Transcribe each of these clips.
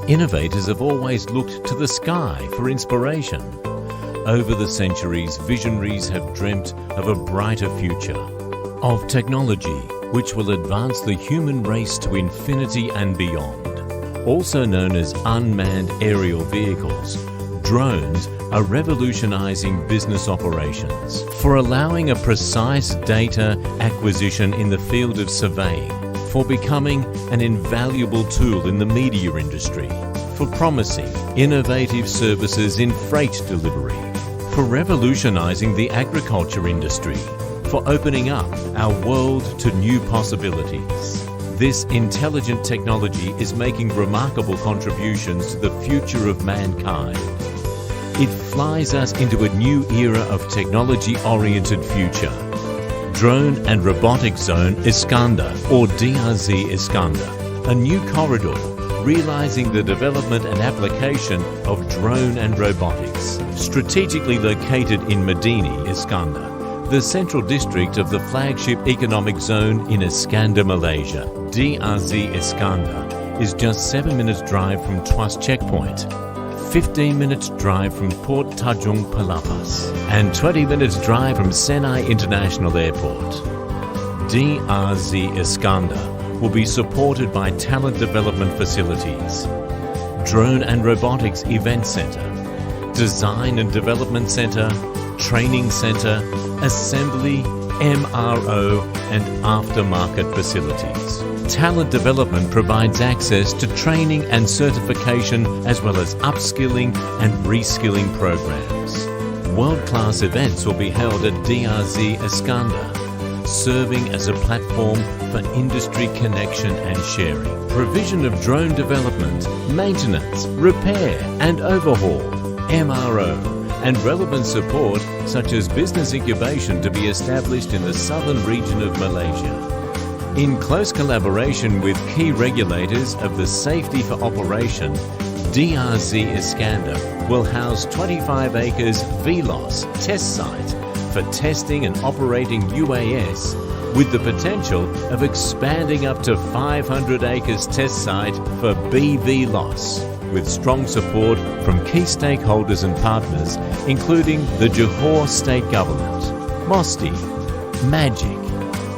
Innovators have always looked to the sky for inspiration. Over the centuries, visionaries have dreamt of a brighter future, of technology which will advance the human race to infinity and beyond. Also known as unmanned aerial vehicles, drones are revolutionizing business operations for allowing a precise data acquisition in the field of surveying, for becoming an invaluable tool in the media industry, for promising innovative services in freight delivery, for revolutionizing the agriculture industry, for opening up our world to new possibilities. This intelligent technology is making remarkable contributions to the future of mankind. It flies us into a new era of technology-oriented future. Drone and Robotic Zone Iskandar, or DRZ Iskandar, a new corridor realizing the development and application of drone and robotics. Strategically located in Medini, Iskandar, the central district of the flagship economic zone in Iskandar, Malaysia. DRZ Iskandar is just 7 minutes drive from Tuas checkpoint, 15 minutes drive from Port Tanjung Pelapas, and 20 minutes drive from Senai International Airport. DRZ Iskandar will be supported by talent development facilities, drone and robotics event center, design and development center, training center, assembly, MRO and aftermarket facilities. Talent development provides access to training and certification as well as upskilling and reskilling programs. World-class events will be held at DRZ Iskandar, serving as a platform for industry connection and sharing. Provision of drone development, maintenance, repair and overhaul, MRO, and relevant support such as business incubation to be established in the southern region of Malaysia. In close collaboration with key regulators of the Safety for Operation, DRZ Iskandar will house 25 acres VLOS test site for testing and operating UAS, with the potential of expanding up to 500 acres test site for BVLOS, with strong support from key stakeholders and partners, including the Johor State Government, MOSTI, MAGIC,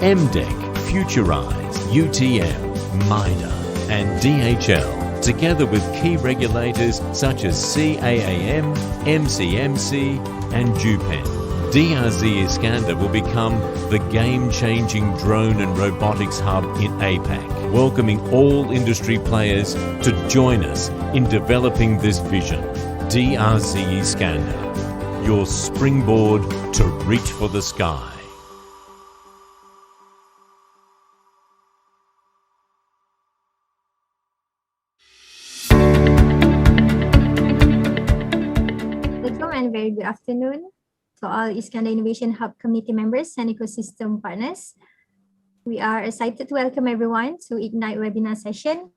MDEC, Futurize, UTM, MIDA and DHL, together with key regulators such as CAAM, MCMC and JUPEN. DRZ Iskandar will become the game-changing drone and robotics hub in APAC, welcoming all industry players to join us in developing this vision. DRZ Iskandar, your springboard to reach for the sky. Welcome and very good afternoon to all Iskandar Innovation Hub community members and ecosystem partners. We are excited to welcome everyone to Ignite webinar session,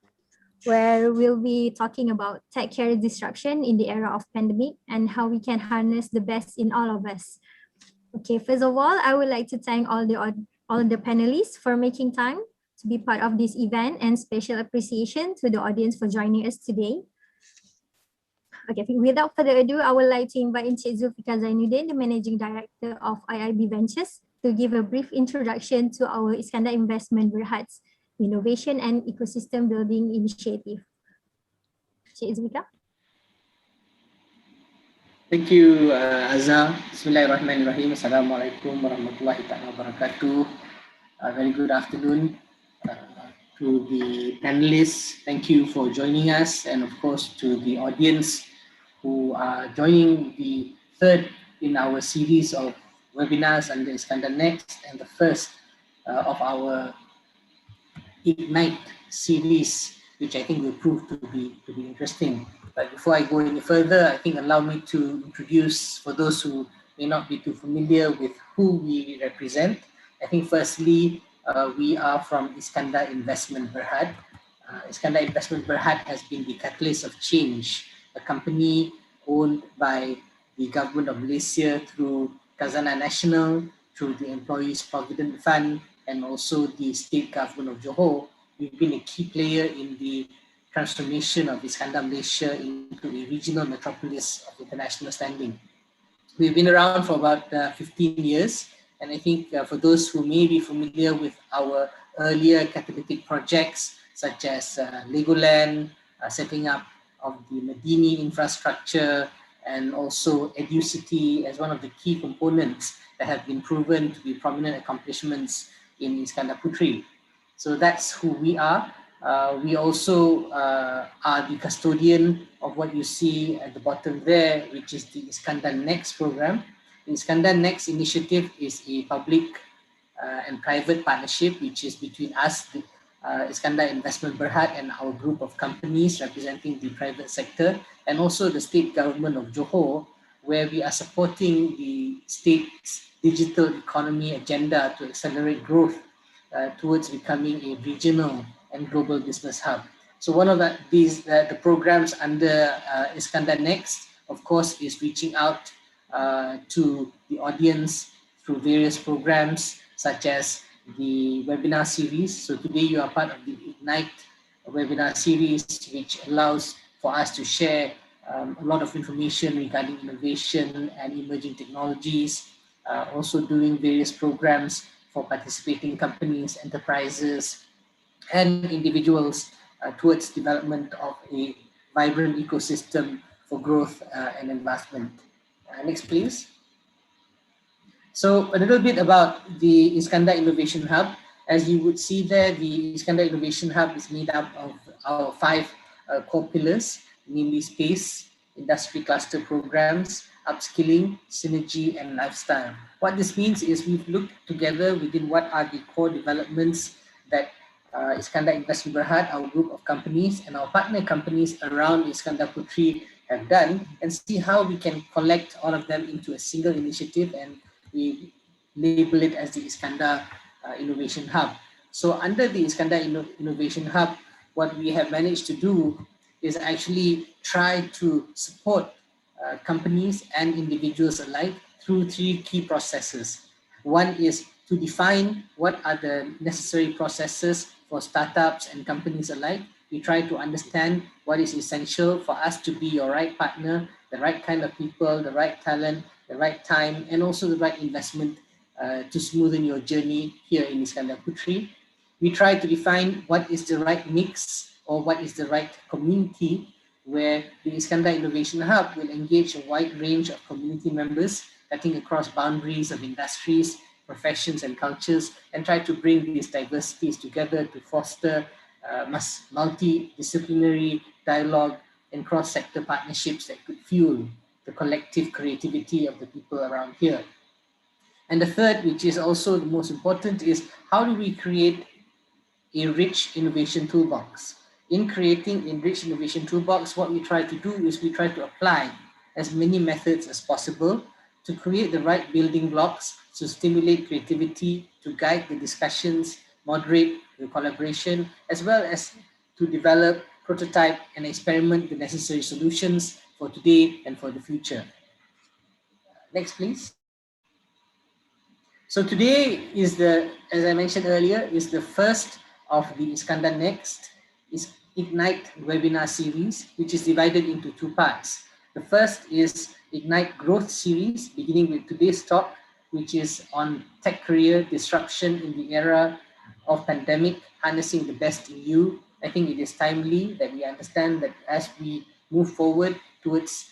where we'll be talking about tech career disruption in the era of pandemic and how we can harness the best in all of us. Okay, first of all, I would like to thank all the panelists for making time to be part of this event, and special appreciation to the audience for joining us today. Okay, without further ado, I would like to invite Encik Zulfikar Zainuddin, the Managing Director of IIB Ventures, to give a brief introduction to our Iskandar Investment Berhad's Innovation and Ecosystem Building Initiative. Encik Zulfikar. Thank you, Azhar. Bismillahirrahmanirrahim. Assalamualaikum warahmatullahi wabarakatuh. Very good afternoon to the panelists. Thank you for joining us, and of course to the audience who are joining the third in our series of webinars under Iskandar Next, and the first of our Ignite series, which I think will prove to be interesting. But before I go any further, I think allow me to introduce, for those who may not be too familiar with who we represent. I think firstly, we are from Iskandar Investment Berhad. Iskandar Investment Berhad has been the catalyst of change, a company owned by the government of Malaysia through Khazanah Nasional, through the Employees Provident Fund, and also the state government of Johor. We've been a key player in the transformation of Iskandar, Malaysia into a regional metropolis of international standing. We've been around for about 15 years, and I think for those who may be familiar with our earlier catalytic projects, such as Legoland, setting up of the Medini infrastructure, and also EduCity as one of the key components that have been proven to be prominent accomplishments in Iskandar Puteri. So that's who we are. We also are the custodian of what you see at the bottom there, which is the Iskandar Next program. The Iskandar Next initiative is a public and private partnership, which is between us, the Iskandar Investment Berhad, and our group of companies representing the private sector, and also the state government of Johor, where we are supporting the state's digital economy agenda to accelerate growth towards becoming a regional and global business hub. So one of the programs under Iskandar Next, of course, is reaching out to the audience through various programs such as the webinar series. So today you are part of the Ignite webinar series, which allows for us to share a lot of information regarding innovation and emerging technologies, also doing various programs for participating companies, enterprises, and individuals towards development of a vibrant ecosystem for growth and investment. Next, please. So a little bit about the Iskandar Innovation Hub. As you would see there, the Iskandar Innovation Hub is made up of our 5 core pillars, namely space, industry cluster programs, upskilling, synergy, and lifestyle. What this means is we've looked together within what are the core developments that Iskandar Investment Berhad, our group of companies, and our partner companies around Iskandar Puteri have done, and see how we can collect all of them into a single initiative, and we label it as the Iskandar Innovation Hub. So under the Iskandar Innovation Hub, what we have managed to do is actually try to support companies and individuals alike through 3 key processes. One is to define what are the necessary processes for startups and companies alike. We try to understand what is essential for us to be your right partner, the right kind of people, the right talent, the right time, and also the right investment to smoothen your journey here in Iskandar Puteri. We try to define what is the right mix or what is the right community where the Iskandar Innovation Hub will engage a wide range of community members cutting across boundaries of industries, professions, and cultures, and try to bring these diversities together to foster multidisciplinary dialogue and cross-sector partnerships that could fuel the collective creativity of the people around here. And the third, which is also the most important, is how do we create a rich innovation toolbox? In creating a rich innovation toolbox, what we try to do is we try to apply as many methods as possible to create the right building blocks to stimulate creativity, to guide the discussions, moderate the collaboration, as well as to develop, prototype, and experiment the necessary solutions for today and for the future. Next, please. So today is as I mentioned earlier, is the first of the Iskandar Next Ignite webinar series, which is divided into 2 parts. The first is Ignite Growth series, beginning with today's talk, which is on tech career disruption in the era of pandemic, harnessing the best in you. I think it is timely that we understand that as we move forward towards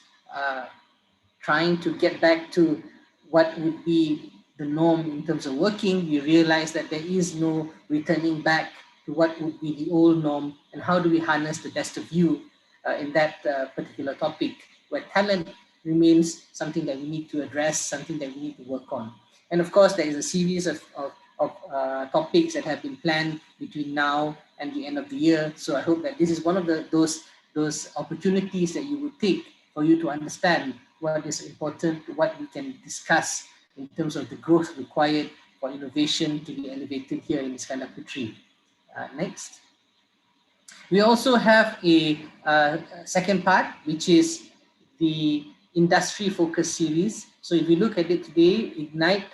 trying to get back to what would be the norm in terms of working, we realize that there is no returning back to what would be the old norm, and how do we harness the best of you in that particular topic, where talent remains something that we need to address, something that we need to work on. And of course, there is a series of topics that have been planned between now and the end of the year. So I hope that this is one of those opportunities that you would take for you to understand what is important, what we can discuss in terms of the growth required for innovation to be elevated here in Iskandar Puteri. Next. We also have a second part, which is the industry focus series. So if you look at it today, Ignite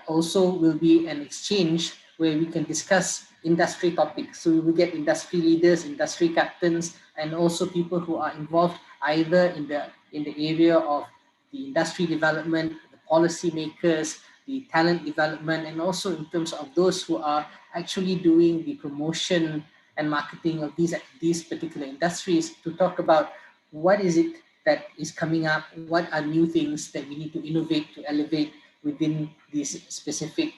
also will be an exchange where we can discuss industry topics. So we will get industry leaders, industry captains, and also people who are involved either in the area of the industry development, the policy makers, the talent development, and also in terms of those who are actually doing the promotion and marketing of these particular industries, to talk about what is it that is coming up, what are new things that we need to innovate to elevate within these specific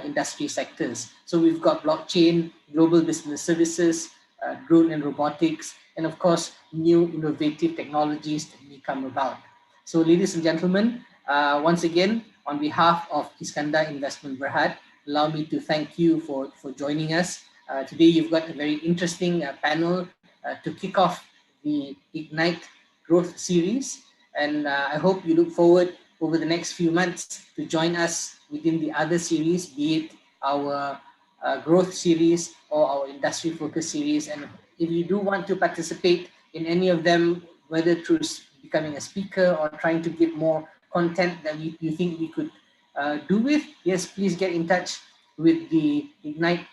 industry sectors. So we've got blockchain, global business services, drone and robotics, and of course, new innovative technologies that may come about. So ladies and gentlemen, once again, on behalf of Iskandar Investment Berhad, allow me to thank you for joining us. Today, you've got a very interesting panel to kick off the Ignite Growth series. And I hope you look forward over the next few months to join us within the other series, be it our growth series or our industry focus series. And if you do want to participate in any of them, whether through becoming a speaker or trying to get more content that you think we could do with, yes, please get in touch with the Ignite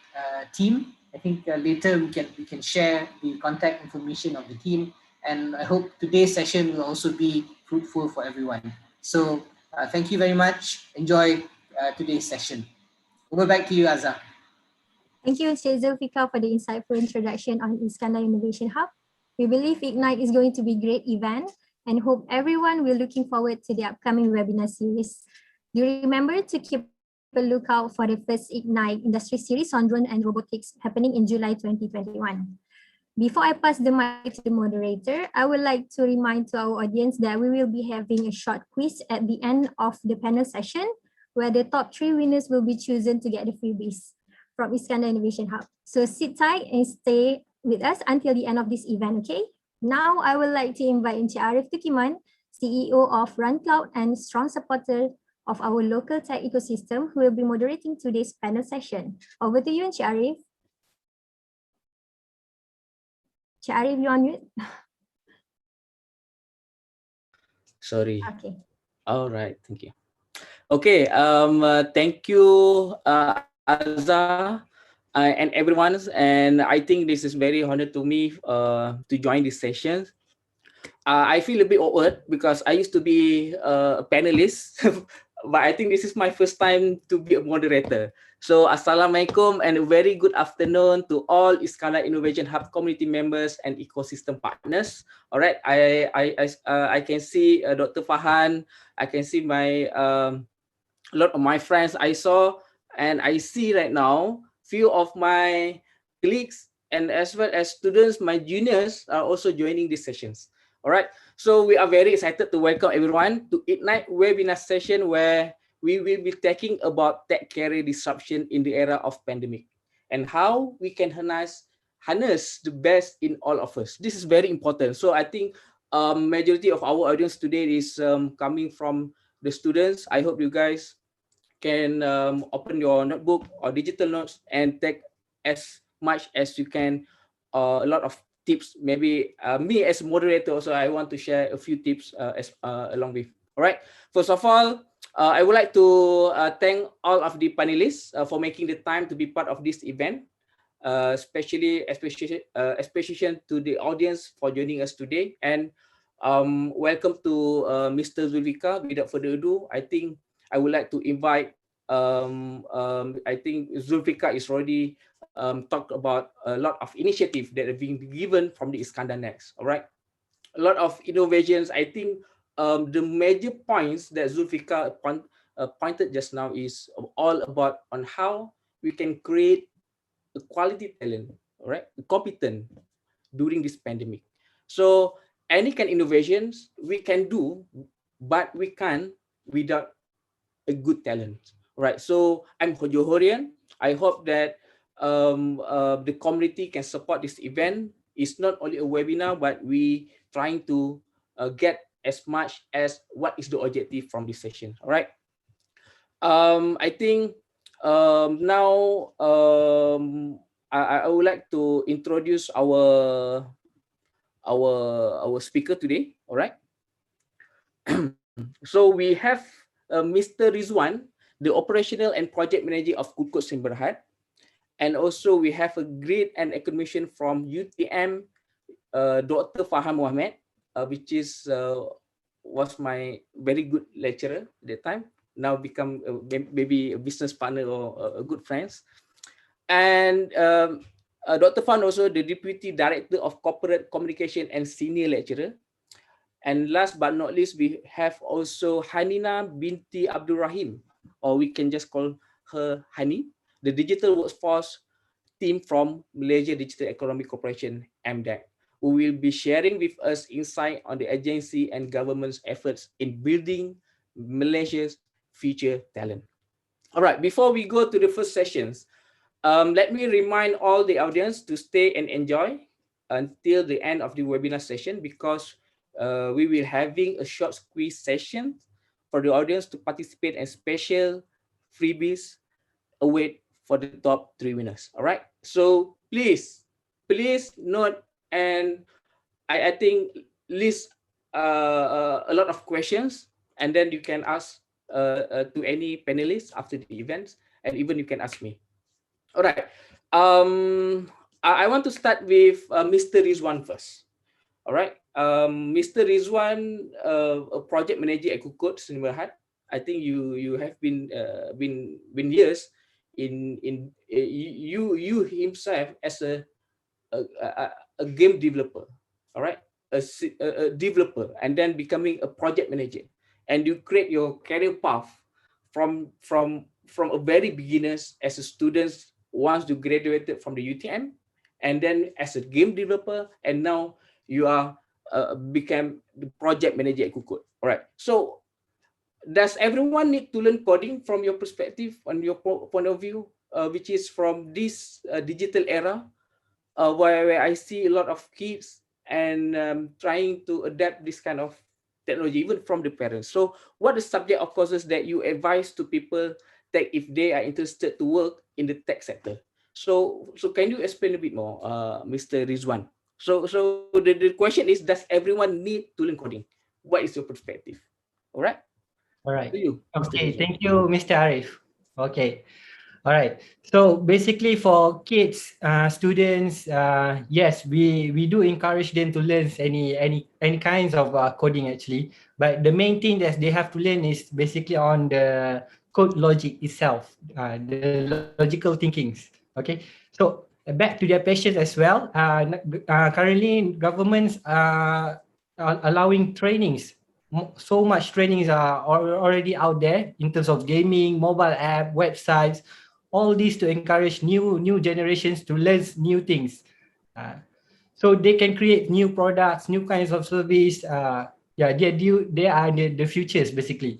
team. I think later we can share the contact information of the team, and I hope today's session will also be fruitful for everyone. So thank you very much. Enjoy today's session. Over back to you, Azza. Thank you, Encik Zulfikar, for the insightful introduction on Iskandar Innovation Hub. We believe Ignite is going to be a great event and hope everyone will looking forward to the upcoming webinar series. Do remember to keep a lookout for the first Ignite industry series on drone and robotics happening in July 2021. Before I pass the mic to the moderator, I would like to remind to our audience that we will be having a short quiz at the end of the panel session, where the top 3 winners will be chosen to get the freebies from Iskandar Innovation Hub. So sit tight and stay with us until the end of this event, okay? Now I would like to invite Encik Arif Tukiman, CEO of RunCloud and strong supporter of our local tech ecosystem, who will be moderating today's panel session. Over to you, Encik Arif. Encik Arif, you're on mute. Sorry. Okay. All right, thank you. Okay, thank you, Azza, and everyone. And I think this is very honor to me to join this session. I feel a bit awkward because I used to be a panelist, but I think this is my first time to be a moderator. So Assalamualaikum and a very good afternoon to all Iskandar Innovation Hub community members and ecosystem partners. All right, I can see Dr. Fahan. I can see my a lot of my friends I saw, and I see right now few of my colleagues and as well as students, my juniors are also joining these sessions. All right, so we are very excited to welcome everyone to Ignite webinar session where we will be talking about tech career disruption in the era of pandemic and how we can harness the best in all of us. This is very important. So I think majority of our audience today is coming from the students. I hope you guys can open your notebook or digital notes and take as much as you can, a lot of tips. Maybe me as a moderator also, I want to share a few tips along with. All right, first of all, I would like to thank all of the panelists for making the time to be part of this event, especially to the audience for joining us today. And welcome to Mr. Zulfikar. Without further ado, I think I would like to invite, I think Zulfikar is already talked about a lot of initiatives that are being given from the Iskandar Next. All right, a lot of innovations. I think the major points that Zulfikar pointed just now is all about on how we can create a quality talent, all right, competent during this pandemic. So any kind of innovations we can do, but we can't without a good talent, right? So I'm Johorian. I hope that the community can support this event. It's not only a webinar, but we trying to get as much as what is the objective from this session. All right. I think now I would like to introduce our speaker today. All right. So we have Mr. Rizwan, the operational and project manager of Berhad, And also we have a great and academician from UTM, Dr. Farhan Mohammed, which was my very good lecturer at that time. Now become maybe a business partner or a good friends. And Dr. Fan also the Deputy Director of Corporate Communication and Senior Lecturer. And last but not least, we have also Hanina binti Abdul Rahim, or we can just call her Hani, the Digital Workforce team from Malaysia Digital Economic Corporation, MDEC, who will be sharing with us insight on the agency and government's efforts in building Malaysia's future talent. All right, before we go to the first sessions, let me remind all the audience to stay and enjoy until the end of the webinar session, because we will having a short quiz session for the audience to participate, and special freebies await for the top 3 winners. All right, so please note, and I think list a lot of questions, and then you can ask to any panelists after the events, and even you can ask me. All right. I want to start with Mr. Rizwan first. All right. Mr. Rizwan, a project manager at Kukut, Berhad. I think you have been years in you himself as a game developer. All right. A developer, and then becoming a project manager, and you create your career path from a very beginners as a student once you graduated from the UTM, and then as a game developer, and now you are became the project manager at Kukut. All right. So does everyone need to learn coding from your perspective, on your point of view, which is from this digital era, where I see a lot of kids and trying to adapt this kind of technology, even from the parents. So what the subject of courses that you advise to people that if they are interested to work in the tech sector? So can you explain a bit more, Mr. Rizwan? So the question is, does everyone need to learn coding? What is your perspective? All right. All right. To you, Okay. Thank you, Mr. Arif. Okay. All right. So basically, for kids, students, yes, we do encourage them to learn any kinds of coding actually. But the main thing that they have to learn is basically on the code logic itself, the logical thinkings. Okay. So back to their passions as well. Currently, governments are allowing trainings. So much trainings are already out there in terms of gaming, mobile app, websites. All these to encourage new generations to learn new things, so they can create new products, new kinds of service. They are the futures basically.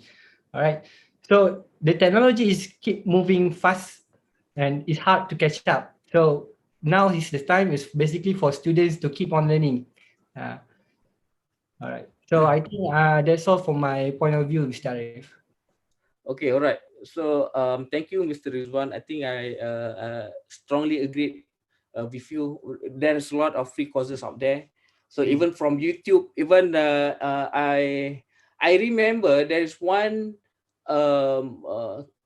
All right, so the technology is keep moving fast and it's hard to catch up. So now is the time is basically for students to keep on learning. All right, so I think that's all from my point of view, Mr. Arif. Okay, all right. So thank you, Mr. Rizwan. I think I strongly agree with you. There's a lot of free courses out there. So even from YouTube, even I remember there is one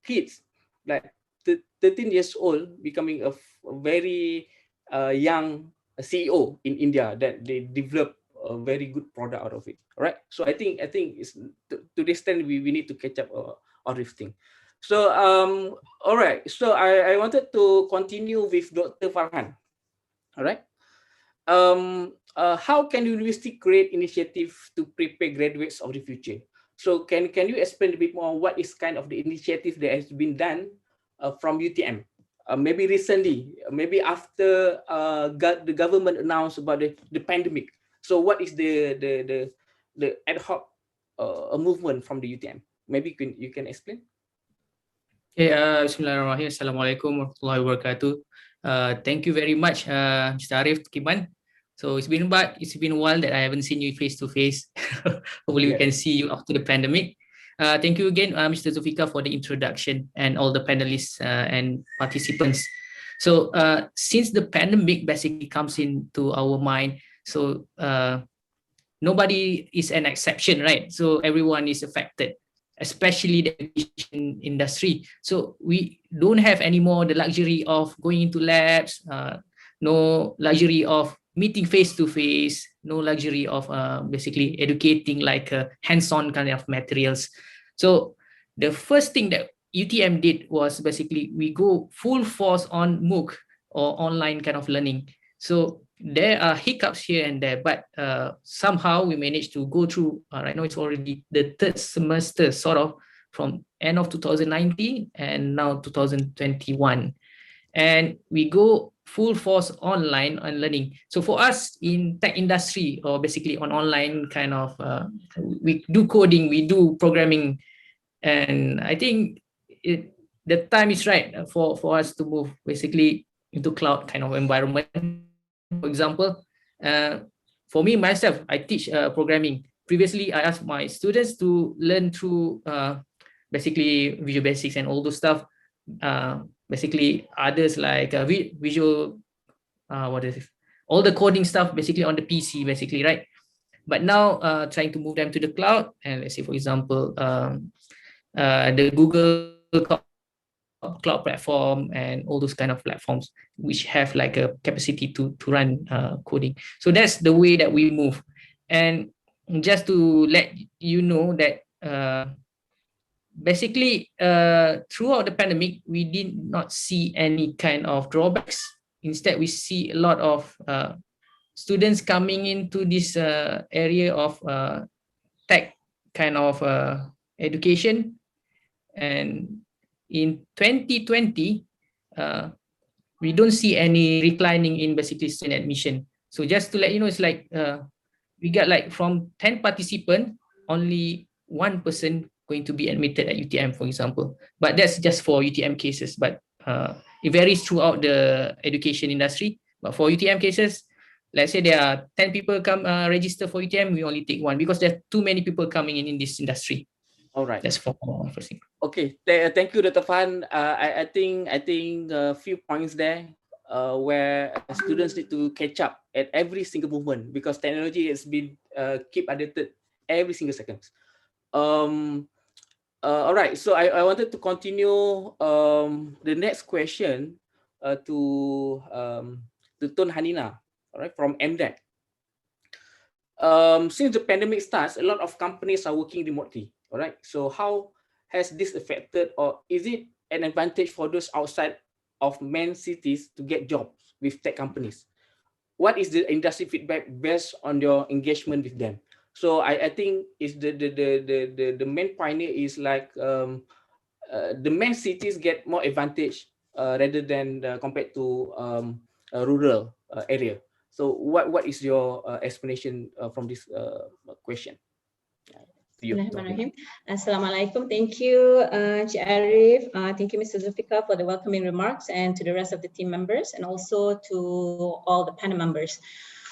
kids like 13 years old becoming a very young CEO in India, that they develop a very good product out of it. All right. So I think it's to this extent we need to catch up on drifting. So all right. So I wanted to continue with Dr. Farhan. All right. How can university create initiative to prepare graduates of the future? So can you explain a bit more what is kind of the initiative that has been done from UTM? Maybe recently, maybe after the government announced about the pandemic. So what is the ad hoc movement from the UTM? Maybe you can explain. Okay, Bismillahirrahmanirrahim. Assalamualaikum warahmatullahi wabarakatuh. Thank you very much, Mr. Arif Kiman. So it's been a while that I haven't seen you face to face. Hopefully we can see you after the pandemic. Thank you again, Mr. Zulfikar, for the introduction and all the panelists and participants. So since the pandemic basically comes into our mind, so nobody is an exception, right? So everyone is affected. especially the education industry. So we don't have anymore the luxury of going into labs, no luxury of meeting face to face, no luxury of basically educating like hands-on kind of materials. So the first thing that UTM did was basically we go full force on MOOC or online kind of learning. So there are hiccups here and there, but somehow we managed to go through. Right now it's already the third semester, sort of from end of 2019 and now 2021, and we go full force online on learning. So for us in tech industry, or basically on online kind of, we do coding, we do programming, and I think the time is right for us to move basically into cloud kind of environment. For example, for me myself, I teach programming. Previously, I asked my students to learn through basically Visual Basics and all those stuff. Basically, others like visual, what is it? All the coding stuff basically on the PC, basically, right? But now trying to move them to the cloud, and let's say, for example, the Google Cloud platform and all those kind of platforms which have like a capacity to run coding. So that's the way that we move. And just to let you know that basically throughout the pandemic, we did not see any kind of drawbacks. Instead, we see a lot of students coming into this area of tech kind of education. And in 2020, we don't see any declining in basically student admission. So just to let you know, it's like we got like from 10 participants, only 1 person going to be admitted at UTM, for example. But that's just for UTM cases. But it varies throughout the education industry. But for UTM cases, let's say there are 10 people come register for UTM, we only take 1 because there's too many people coming in this industry. All right. That's for first thing. Okay, thank you, Dr. Fan. I think a few points there where students need to catch up at every single movement because technology has been keep updated every single second. All right, so I wanted to continue the next question to Tun Hanina, all right, from MDEC. Since the pandemic starts, a lot of companies are working remotely. All right, so how has this affected, or is it an advantage for those outside of main cities to get jobs with tech companies? What is the industry feedback based on your engagement with them? So I think is the main pioneer is like the main cities get more advantage rather than compared to a rural area. So what is your explanation from this question? Assalamualaikum. Thank you, Cik Arif. Thank you, Mr. Zulfikar, for the welcoming remarks, and to the rest of the team members, and also to all the panel members.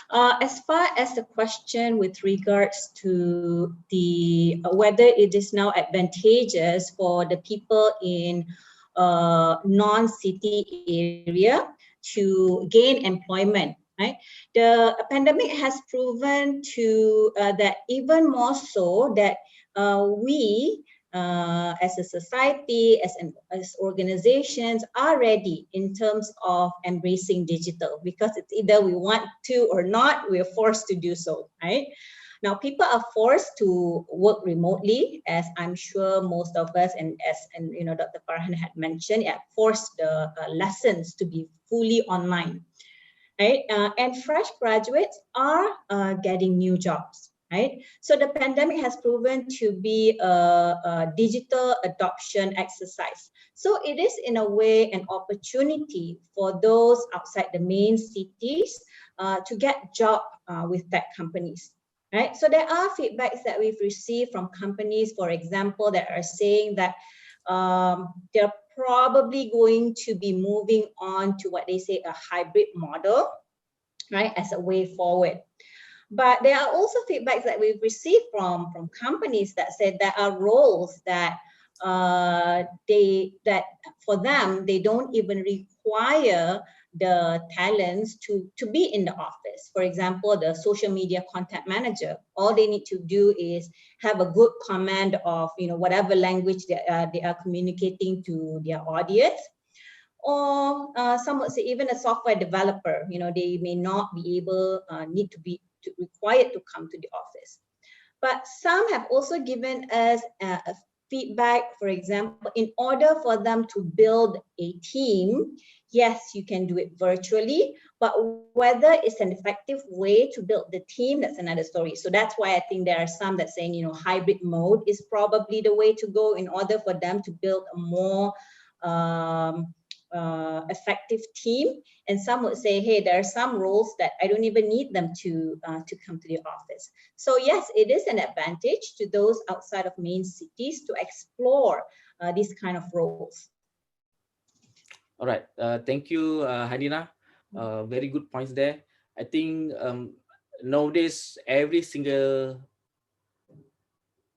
As far as the question with regards to the whether it is now advantageous for the people in non-city area to gain employment, right? The pandemic has proven to that even more so that we as a society, as organizations are ready in terms of embracing digital, because it's either we want to or not, we're forced to do so, right? Now, people are forced to work remotely, as I'm sure most of us, and you know, Dr. Farhan had mentioned, forced the lessons to be fully online. Right? And fresh graduates are getting new jobs, right? So the pandemic has proven to be a digital adoption exercise. So it is in a way an opportunity for those outside the main cities to get job with tech companies, right? So there are feedbacks that we've received from companies, for example, that are saying that they're probably going to be moving on to what they say a hybrid model, right, as a way forward. But there are also feedbacks that we've received from companies that said there are roles that for them, they don't even require the talents to be in the office. For example, the social media content manager, all they need to do is have a good command of whatever language they are communicating to their audience. Or some would say even a software developer, they may not be able, need to be required to come to the office. But some have also given us a feedback, for example, in order for them to build a team, yes, you can do it virtually, but whether it's an effective way to build the team, that's another story. So that's why I think there are some that saying, hybrid mode is probably the way to go in order for them to build a more effective team. And some would say, hey, there are some roles that I don't even need them to come to the office. So yes, it is an advantage to those outside of main cities to explore these kind of roles. All right, thank you, Hanina. Very good points there. I think nowadays every single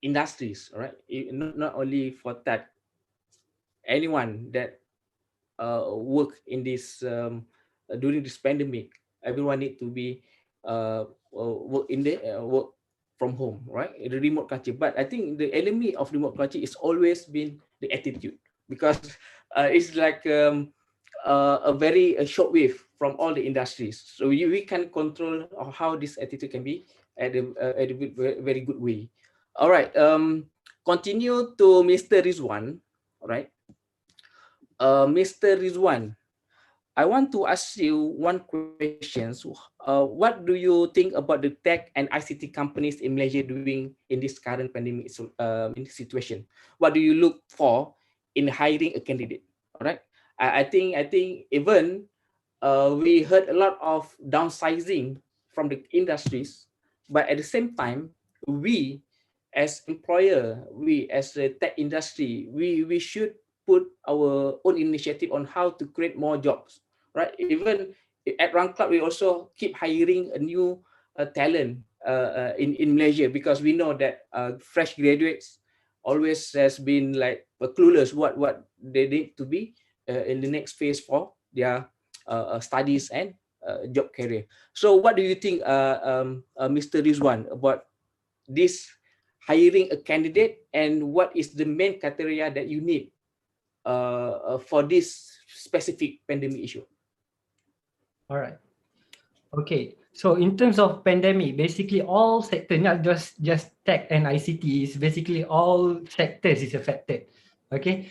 industries, all right, not only for tech, anyone that work in this during this pandemic, everyone need to be work from home, right? The remote culture. But I think the enemy of remote culture is always been the attitude, because it's like a very short wave from all the industries. So we can control how this attitude can be at a very good way. All right. Continue to Mr. Rizwan. All right. Mr. Rizwan, I want to ask you one question. What do you think about the tech and ICT companies in Malaysia doing in this current pandemic situation? What do you look for in hiring a candidate? All right. I think even we heard a lot of downsizing from the industries, but at the same time, we as employer, we as the tech industry, we should put our own initiative on how to create more jobs, right? Even at RunCloud, we also keep hiring a new talent in Malaysia, because we know that fresh graduates always has been like clueless what they need to be in the next phase for their studies and job career. So what do you think, Mr. Rizwan, about this hiring a candidate, and what is the main criteria that you need for this specific pandemic issue? All right. Okay. So in terms of pandemic, basically all sectors, not just tech and ICT, is basically all sectors is affected. Okay.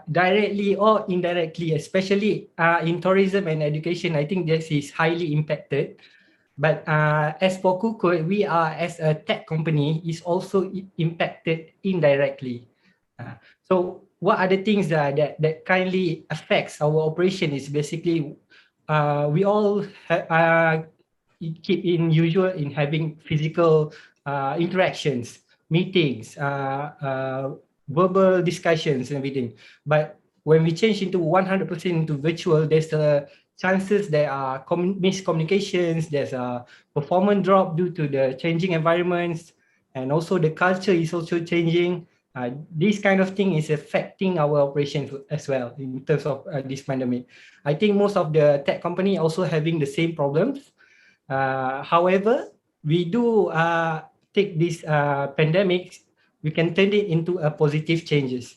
Directly or indirectly, especially in tourism and education, I think this is highly impacted. But as for Kukut, we are, as a tech company, is also impacted indirectly. So what are the things that kindly affects our operation is basically we all keep in usual in having physical interactions, meetings, verbal discussions and everything. But when we change into 100% into virtual, there's a chances there are miscommunications, there's a performance drop due to the changing environments, and also the culture is also changing. This kind of thing is affecting our operations as well in terms of this pandemic. I think most of the tech company also having the same problems. However, we do take this pandemic, we can turn it into a positive changes.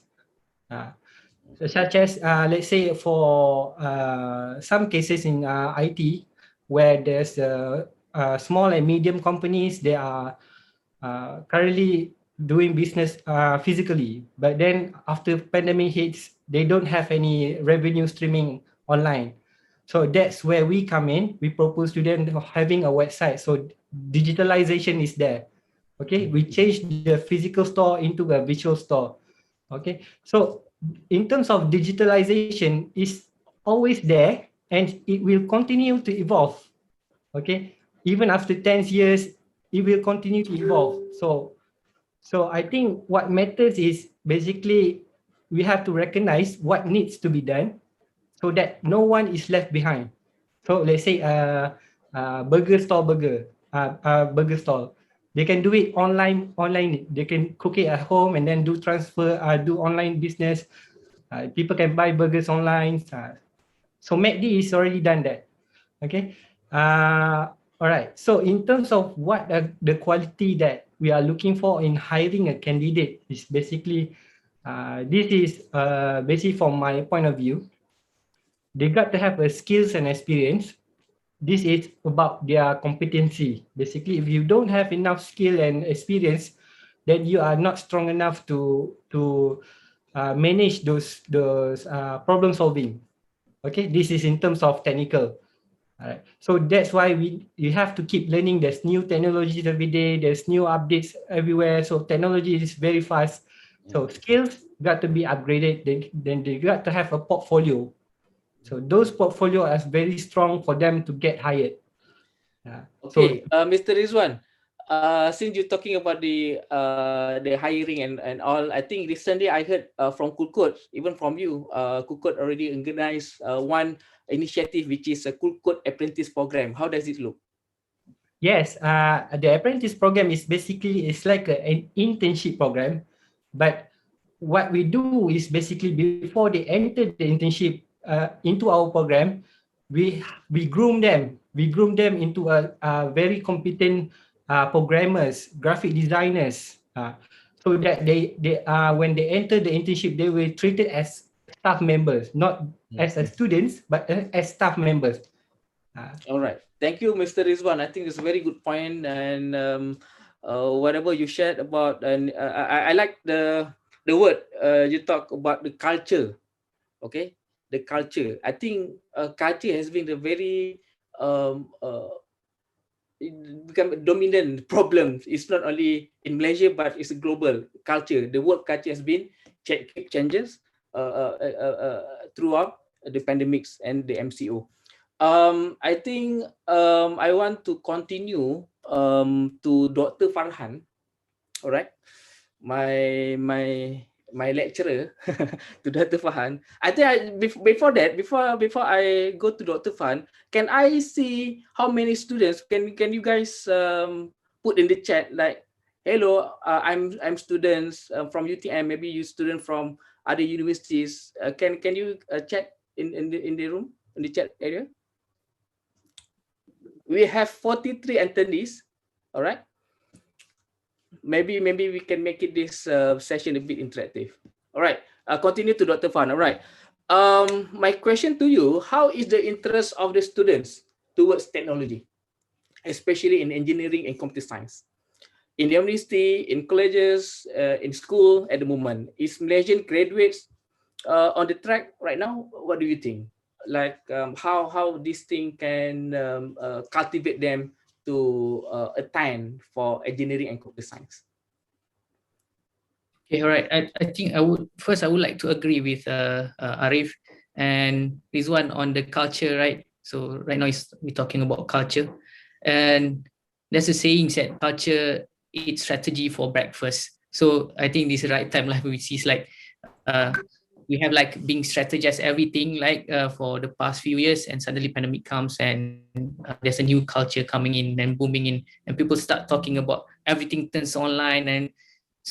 So such as, let's say for some cases in IT, where there's small and medium companies, they are currently doing business physically, but then after pandemic hits, they don't have any revenue streaming online. So that's where we come in. We propose to them having a website. So digitalization is there. Okay, we change the physical store into a virtual store. Okay, so in terms of digitalization, is always there and it will continue to evolve. Okay, even after 10 years, it will continue to evolve. So I think what matters is basically we have to recognize what needs to be done so that no one is left behind. So let's say burger stall, they can do it online. They can cook it at home and then do transfer, do online business. People can buy burgers online. So MACD is already done that. Okay. All right. So in terms of what the quality that we are looking for in hiring a candidate is basically, this is basically from my point of view, they got to have a skills and experience. This is about their competency. Basically, if you don't have enough skill and experience, then you are not strong enough to manage those problem solving. Okay, this is in terms of technical. All right. So that's why you have to keep learning. There's new technologies every day. There's new updates everywhere. So technology is very fast. So skills got to be upgraded. Then they got to have a portfolio. So those portfolio are very strong for them to get hired. Okay, Mr. Rizwan, since you're talking about the hiring and all, I think recently I heard from Kulkut, even from you, Kulkut already organized one initiative, which is a Kulkut apprentice program. How does it look? Yes, the apprentice program is basically, it's like an internship program, but what we do is basically before they enter the internship into our program, we groom them. We groom them into a very competent programmers, graphic designers, so that they when they enter the internship, they will treat it as staff members, not as a students, but as staff members. All right. Thank you, Mr. Rizwan. I think it's a very good point, and whatever you shared about, and I like the word you talk about the culture. Okay, the culture. I think culture has been a very become a dominant problem. It's not only in Malaysia, but it's a global culture. The work culture has been changes throughout the pandemics and the MCO. I think I want to continue to Dr. Farhan. All right, my lecturer to Dr. Farhan. I think before I go to Dr. Farhan, can I see how many students? Can you guys put in the chat like, hello, I'm students from UTM. Maybe you student from other universities. Can you chat in the room, in the chat area? We have 43 attendees. All right. Maybe we can make it this session a bit interactive. All right. Continue to Dr. Fan. All right. My question to you: how is the interest of the students towards technology, especially in engineering and computer science, in the university, in colleges, in school at the moment? Is Malaysian graduates on the track right now? What do you think? Like how this thing can cultivate them to attain for engineering and computer science? Okay, all right. I think I would like to agree with Arif and Rizwan on the culture, right? So right now we're talking about culture, and there's a saying said culture eats strategy for breakfast. So I think this is the right time, like we see, like we have like being strategized everything like for the past few years, and suddenly pandemic comes and there's a new culture coming in and booming in, and people start talking about everything turns online, and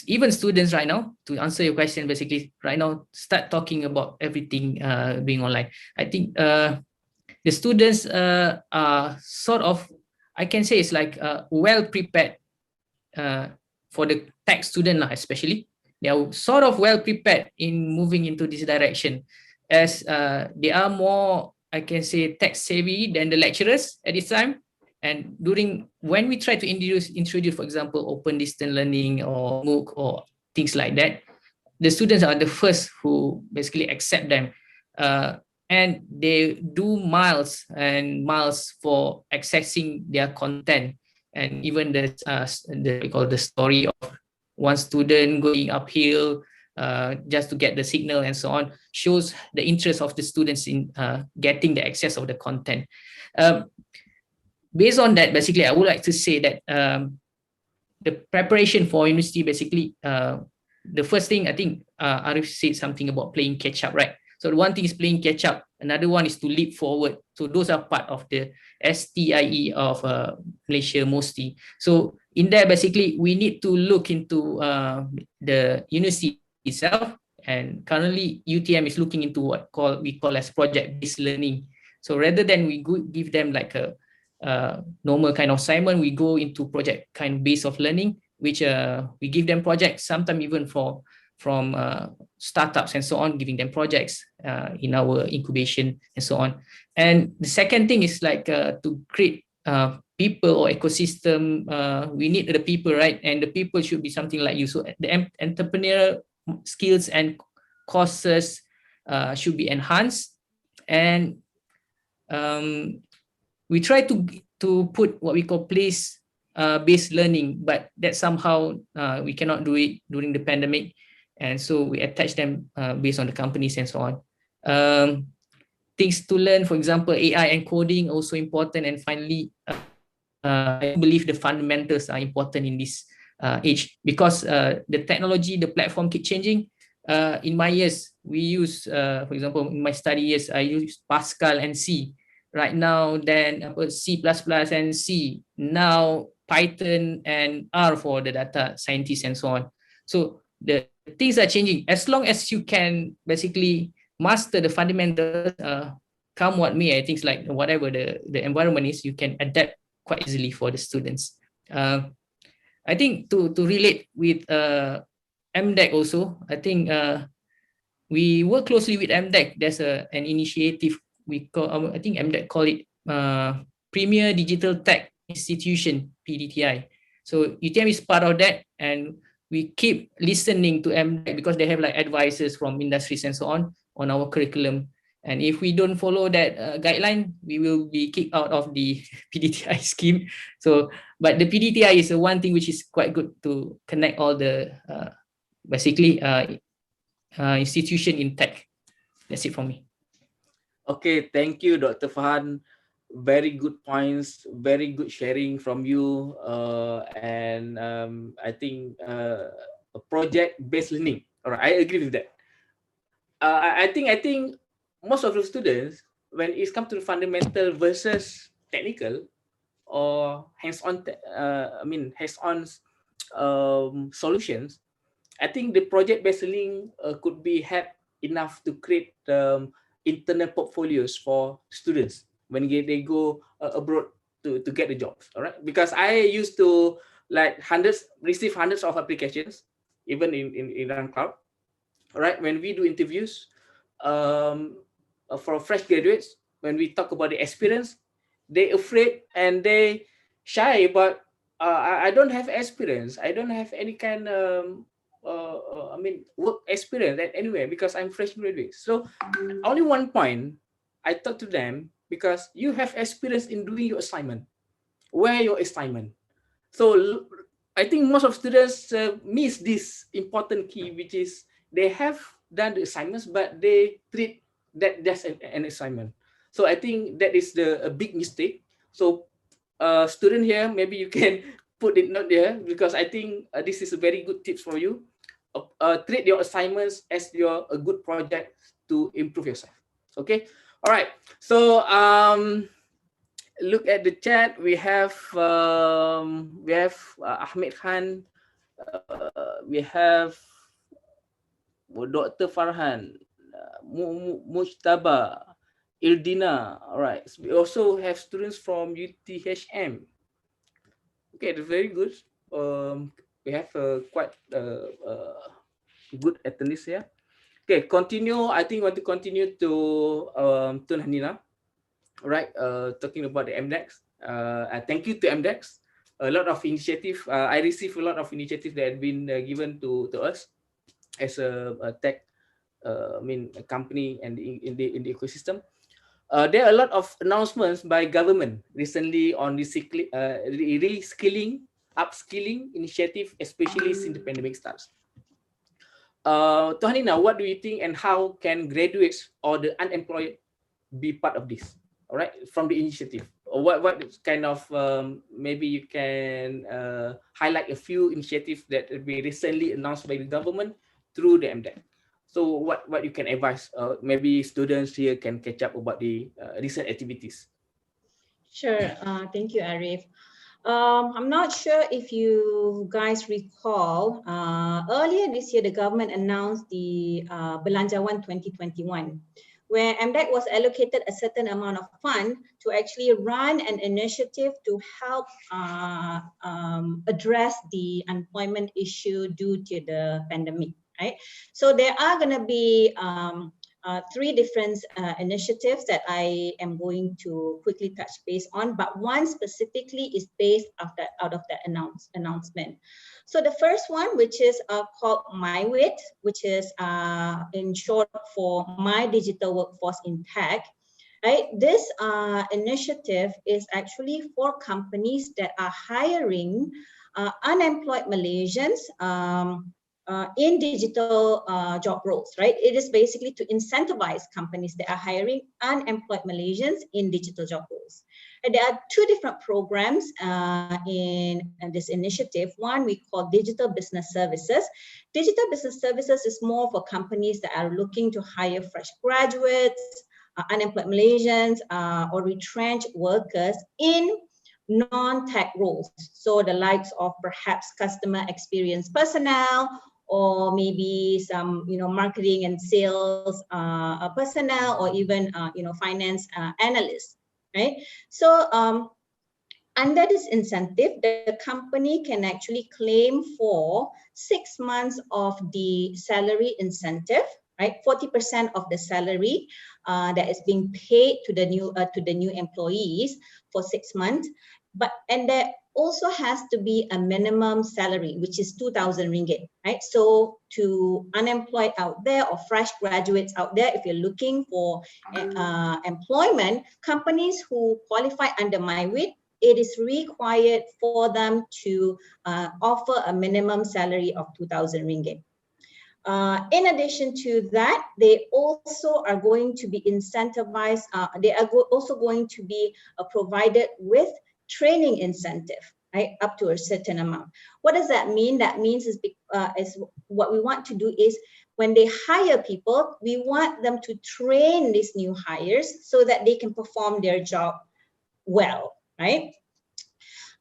even students right now, to answer your question, basically right now start talking about everything being online. I think the students are sort of, I can say it's like well prepared for the tech student especially. They are sort of well prepared in moving into this direction, as they are more, I can say, tech savvy than the lecturers at this time. And when we try to introduce, for example, open distance learning or MOOC or things like that, the students are the first who basically accept them, and they do miles and miles for accessing their content. And even the story of one student going uphill just to get the signal and so on shows the interest of the students in getting the access of the content. Based on that, basically, I would like to say that the preparation for university, basically, the first thing, I think Arif said something about playing catch up, right? So the one thing is playing catch up. Another one is to leap forward. So those are part of the STIE of Malaysia mostly. So in there, basically, we need to look into the university itself, And currently UTM is looking into what we call as project-based learning. So rather than we give them like a normal kind of assignment, we go into project kind of base of learning, which we give them projects, sometimes even from startups and so on, giving them projects in our incubation and so on. And the second thing is like to create people or ecosystem. We need the people, right? And the people should be something like you. So the entrepreneurial skills and courses should be enhanced, and we try to put what we call place based learning, but that somehow we cannot do it during the pandemic, and so we attach them based on the companies and so on. Things to learn, for example, AI and coding also important, and finally I believe the fundamentals are important in this age, because the technology, the platform keep changing. In my years, we use, for example, in my study years, I use Pascal and C. Right now, then C++ and C. Now Python and R for the data scientists and so on. So the things are changing. As long as you can basically master the fundamentals, come what may, I think like whatever the environment is, you can adapt quite easily for the students. I think to relate with MDEC also, I think we work closely with MDEC. There's an initiative we call, I think MDEC call it Premier Digital Tech Institution, PDTI. So UTM is part of that, and we keep listening to MDEC because they have like advisors from industries and so on our curriculum. And if we don't follow that guideline, we will be kicked out of the PDTI scheme. So, but the PDTI is one thing which is quite good to connect all the basically institution in tech. That's it for me. Okay, thank you, Dr. Farhan. Very good points, very good sharing from you. And I think project-based learning. All right, I agree with that. I think most of the students, when it comes to the fundamental versus technical or hands-on, hands-on solutions, I think the project-based learning could be help enough to create internal portfolios for students when they go abroad to get the jobs. All right, because I used to like receive hundreds of applications, even in RunCloud. All right, when we do interviews for fresh graduates, when we talk about the experience, they afraid and they shy. But I don't have experience. I don't have any kind work experience anywhere because I'm fresh graduate. So only one point I talk to them, because you have experience in doing your assignment. Where your assignment? So I think most of students miss this important key, which is they have done the assignments, but they treat that just an assignment. So I think that is a big mistake. So student here, maybe you can put it not there, because I think this is a very good tips for you. Treat your assignments as a good project to improve yourself. Okay. All right. So look at the chat. We have Ahmed Khan. We have Dr. Farhan, Mujtaba, Ildina. All right. We also have students from UTHM. Okay, that's very good. We have quite good attendees here. Okay, continue. I think we want to continue to Tun Hanina. All right, talking about the MDEX. Thank you to MDEX. A lot of initiative. I received a lot of initiatives that have been given to us as a tech, a company and in the ecosystem. There are a lot of announcements by government recently on the reskilling, upskilling initiative, especially since the pandemic starts. Tuhanina, what do you think, and how can graduates or the unemployed be part of this? All right, from the initiative, or what kind of maybe you can highlight a few initiatives that will be recently announced by the government through the MDEC. So what you can advise? Maybe students here can catch up about the recent activities. Sure. Thank you, Arif. I'm not sure if you guys recall, earlier this year, the government announced the Belanjawan 2021, where MDEC was allocated a certain amount of fund to actually run an initiative to help address the unemployment issue due to the pandemic, right? So there are going to be three different initiatives that I am going to quickly touch base on, but one specifically is based out of the announcement. So the first one, which is called MyWit, which is in short for My Digital Workforce in Tech. Right? This initiative is actually for companies that are hiring unemployed Malaysians in digital job roles, right? It is basically to incentivize companies that are hiring unemployed Malaysians in digital job roles. And there are two different programs in this initiative. One we call Digital Business Services. Digital Business Services is more for companies that are looking to hire fresh graduates, unemployed Malaysians, or retrenched workers in non-tech roles. So the likes of perhaps customer experience personnel, or maybe some, marketing and sales personnel, or even, finance analysts, right? So under this incentive, the company can actually claim for 6 months of the salary incentive, right? 40% of the salary that is being paid to the new employees for 6 months. And there also has to be a minimum salary, which is 2,000 ringgit, right? So to unemployed out there or fresh graduates out there, if you're looking for employment, companies who qualify under MyWit, it is required for them to offer a minimum salary of 2,000 ringgit. In addition to that, they also are going to be incentivized, they are also going to be provided with training incentive, right, up to a certain amount. What does that mean? That means is what we want to do is when they hire people, we want them to train these new hires so that they can perform their job well, right?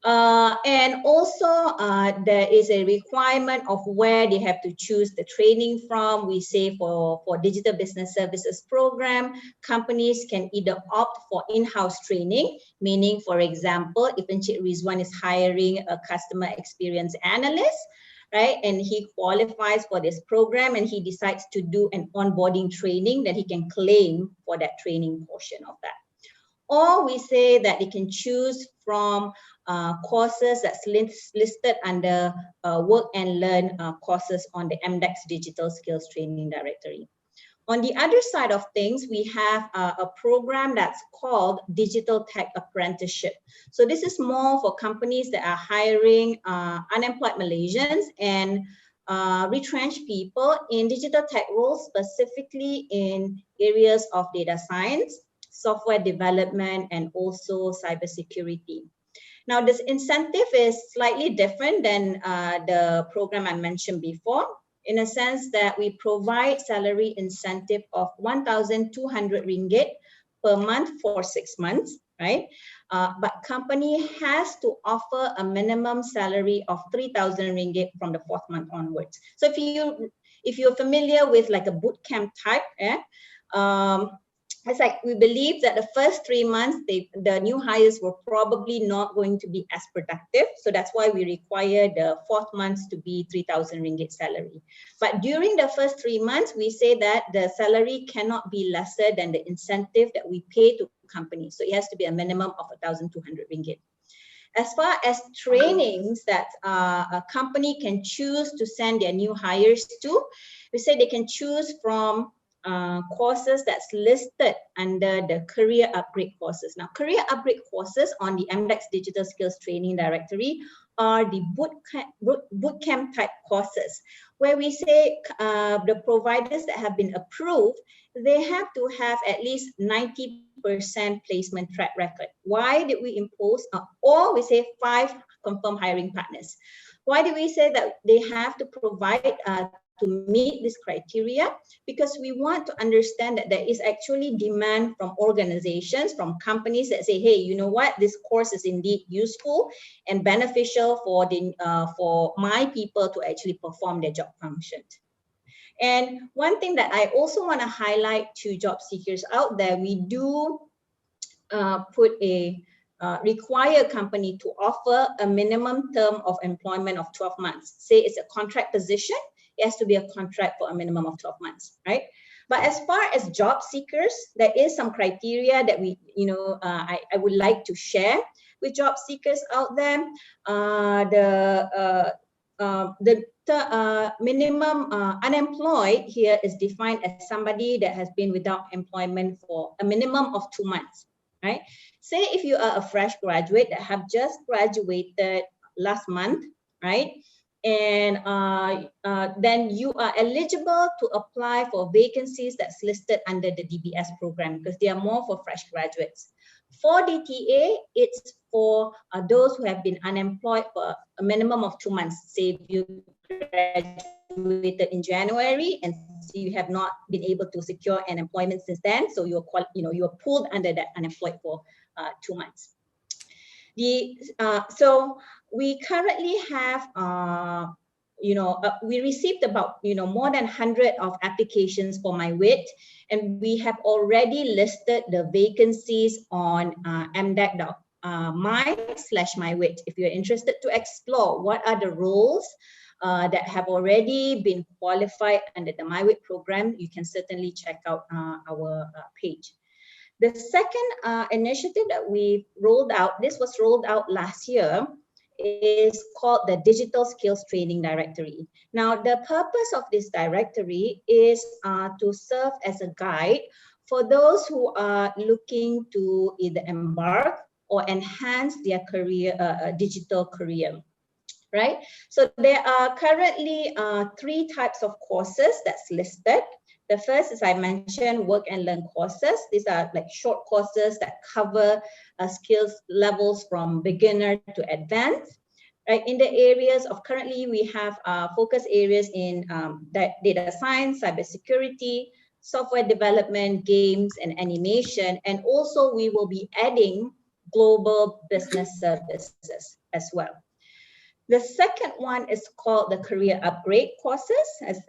And also there is a requirement of where they have to choose the training from. We say for digital business services program, companies can either opt for in-house training, meaning, for example, if Encik Rizwan is hiring a customer experience analyst, right, and he qualifies for this program and he decides to do an onboarding training, then he can claim for that training portion of that. Or we say that they can choose from courses that's listed under Work and Learn courses on the MDEX Digital Skills Training Directory. On the other side of things, we have a program that's called Digital Tech Apprenticeship. So this is more for companies that are hiring unemployed Malaysians and retrenched people in digital tech roles, specifically in areas of data science, software development, and also cybersecurity. Now, this incentive is slightly different than the program I mentioned before, in a sense that we provide salary incentive of 1,200 ringgit per month for 6 months, right? But company has to offer a minimum salary of 3,000 ringgit from the 4th month onwards. So if you're familiar with like a boot camp type, it's like we believe that the first 3 months, the new hires were probably not going to be as productive. So that's why we require the 4th months to be 3,000 ringgit salary. But during the first 3 months, we say that the salary cannot be lesser than the incentive that we pay to companies. So it has to be a minimum of 1,200 ringgit. As far as trainings that a company can choose to send their new hires to, we say they can choose from courses that's listed under the career upgrade courses. Now, career upgrade courses on the MDEX Digital Skills Training Directory are the bootcamp type courses, where we say the providers that have been approved, they have to have at least 90% placement track record. Why did we impose, or we say 5 confirmed hiring partners? Why do we say that they have to provide to meet this criteria, because we want to understand that there is actually demand from organizations, from companies that say, hey, you know what, this course is indeed useful and beneficial for my people to actually perform their job functions. And one thing that I also want to highlight to job seekers out there, we do require a company to offer a minimum term of employment of 12 months. Say it's a contract position, it has to be a contract for a minimum of 12 months, right? But as far as job seekers, there is some criteria that I would like to share with job seekers out there. The minimum unemployed here is defined as somebody that has been without employment for a minimum of 2 months, right? Say if you are a fresh graduate that have just graduated last month, right? And then you are eligible to apply for vacancies that's listed under the DBS program, because they are more for fresh graduates. For DTA, it's for those who have been unemployed for a minimum of 2 months. Say if you graduated in January and you have not been able to secure an employment since then, so you're pulled under that unemployed for 2 months. So we currently have we received about more than 100 of applications for MyWit, and we have already listed the vacancies on mdec.my/MyWit. If you're interested to explore what are the roles that have already been qualified under the MyWit program, you can certainly check out our page. The second initiative that we rolled out, this was rolled out last year, is called the Digital Skills Training Directory. Now, the purpose of this directory is to serve as a guide for those who are looking to either embark or enhance their career, digital career, right? So there are currently 3 types of courses that's listed. The first, as I mentioned, work and learn courses. These are like short courses that cover skills levels from beginner to advanced. Right? In the areas of currently, we have focus areas in data science, cybersecurity, software development, games, and animation. And also we will be adding global business services as well. The second one is called the career upgrade courses. As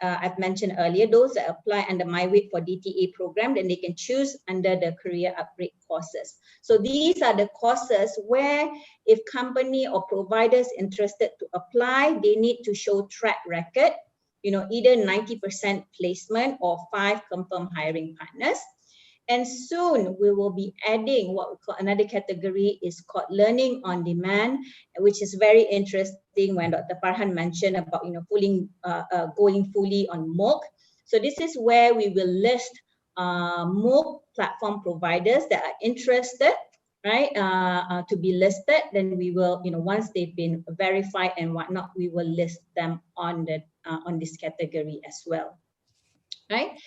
I've mentioned earlier, those that apply under MyWit for DTA program, then they can choose under the career upgrade courses. So these are the courses where if company or providers interested to apply, they need to show track record, either 90% placement or 5 confirmed hiring partners. And soon we will be adding what we call another category is called learning on demand, which is very interesting when Dr. Farhan mentioned about going fully on MOOC. So this is where we will list MOOC platform providers that are interested, right, to be listed. Then we will, once they've been verified and whatnot, we will list them on this category as well, right?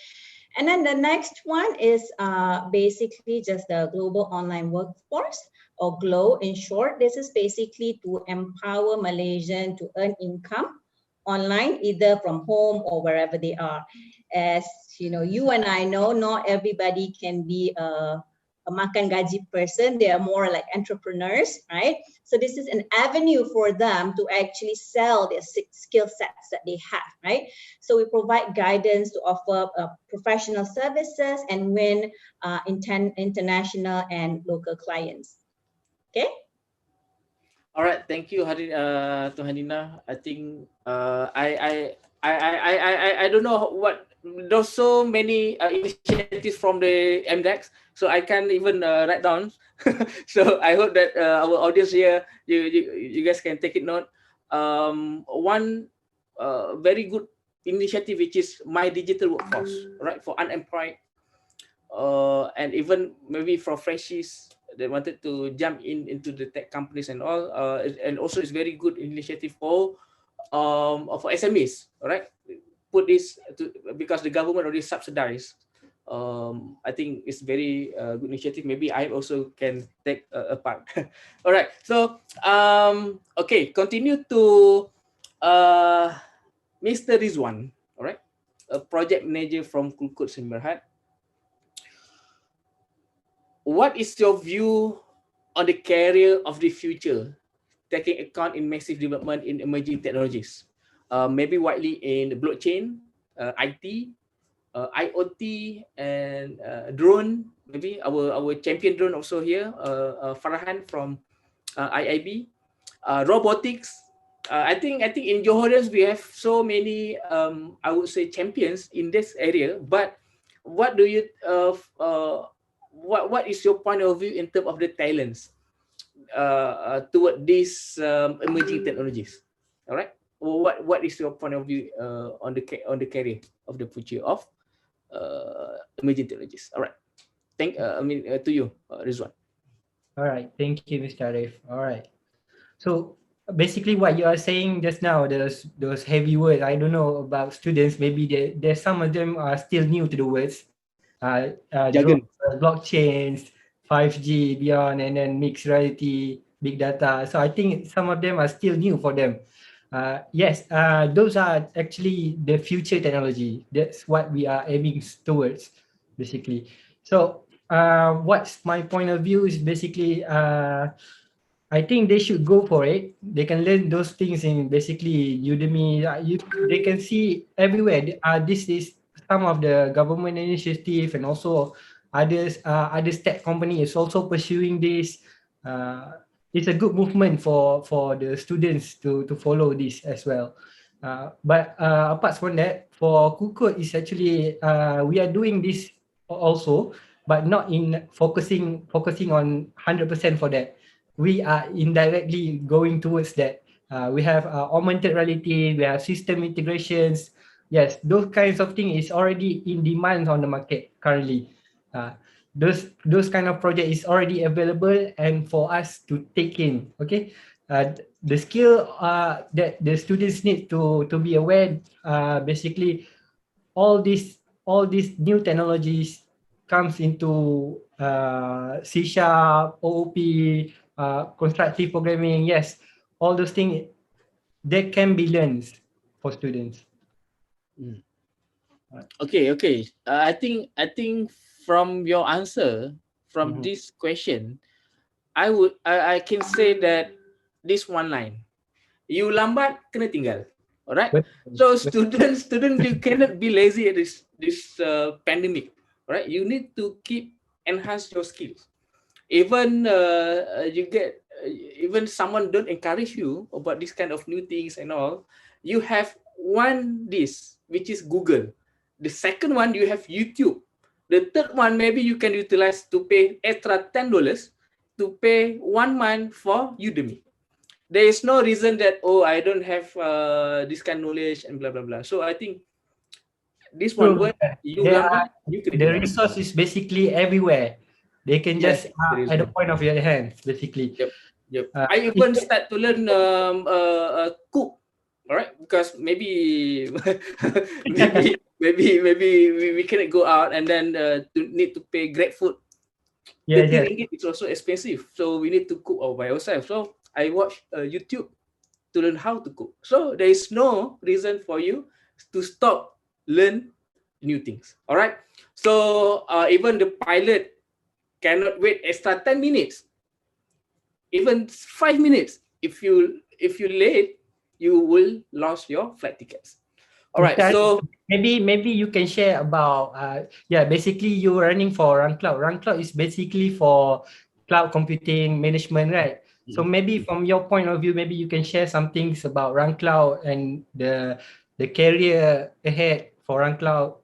And then the next one is basically just the Global Online Workforce, or GLOW in short. This is basically to empower Malaysians to earn income online, either from home or wherever they are. As you and I know, not everybody can be a makan gaji person. They are more like entrepreneurs, right? So this is an avenue for them to actually sell their skill sets that they have, right? So we provide guidance to offer professional services and win international and local clients. Okay. All right, thank you, Tuhanina. I think I don't know what. There's so many initiatives from the MDEX, so I can't even write down. So I hope that our audience here, you guys can take it note. One very good initiative, which is My Digital Workforce, right, for unemployed, and even maybe for freshies that wanted to jump into the tech companies and all. And also it's very good initiative for SMEs, right? Put this because the government already subsidized. I think it's very good initiative. Maybe I also can take a part. All right. So okay, continue to Mr. Rizwan, all right, a project manager from Kulkut Berhad. What is your view on the career of the future, taking account in massive development in emerging technologies? Maybe widely in the blockchain, IT, IoT, and drone. Maybe our champion drone also here, Farhan from IIB. Robotics. I think in Johorans we have so many I would say champions in this area. But what do you what is your point of view in terms of the talents toward these emerging technologies? All right. What is your point of view on the career of the future of emerging technologies? All right. To you, Rizwan. All right. Thank you, Mr. Arif. All right. So basically what you are saying just now, those heavy words, I don't know about students, maybe there's some of them are still new to the words. Jargon. Blockchains, 5G, beyond, and then mixed reality, big data. So I think some of them are still new for them. Yes, those are actually the future technology. That's what we are aiming towards, basically. So what's my point of view is basically, I think they should go for it. They can learn those things in basically Udemy. They can see everywhere. This is some of the government initiative, and also other tech company is also pursuing this. It's a good movement for the students to follow this as well. But apart from that, for Kukut is actually we are doing this also, but not in focusing on 100% for that. We are indirectly going towards that. We have augmented reality, we have system integrations. Yes, those kinds of things is already in demand on the market currently. Those kind of project is already available and for us to take in. Okay, the skill that the students need to be aware. Basically, all these new technologies comes into C#, OOP, constructive programming. Yes, all those things they can be learned for students. Okay. I think from your answer, from this question, I can say that this one line, you lambat kena tinggal. Alright. So students, you cannot be lazy at this pandemic. Right. You need to keep enhance your skills. Even even someone don't encourage you about this kind of new things and all. You have one which is Google. The second one you have YouTube. The third one maybe you can utilize to pay extra $10 to pay 1 month for Udemy. There is no reason that I don't have this kind of knowledge and blah blah blah. So I think this one word the resource is basically everywhere. They can just at the point of your hands, basically. Yep. I even start to learn cook. All right, because maybe we cannot go out and then need to pay Grab food. The ringgit is also expensive, so we need to cook all by ourselves. So I watch YouTube to learn how to cook. So there is no reason for you to stop learn new things. All right. So even the pilot cannot wait extra 10 minutes, even 5 minutes. If you late, you will lose your flight tickets. All right. So maybe you can share about basically you're running for RunCloud. RunCloud is basically for cloud computing management, right? So maybe from your point of view, maybe you can share some things about RunCloud and the career ahead for RunCloud.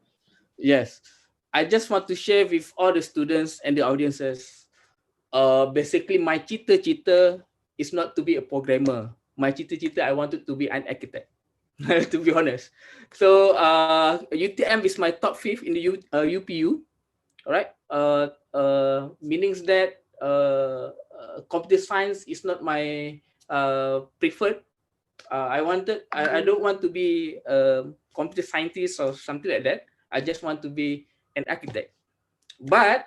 Yes, I just want to share with all the students and the audiences. Basically, my cita-cita is not to be a programmer. My cita-cita, I wanted to be an architect. To be honest. So UTM is my top 5th in the UPU. All right. Meanings that computer science is not my preferred. I don't want to be a computer scientist or something like that. I just want to be an architect. But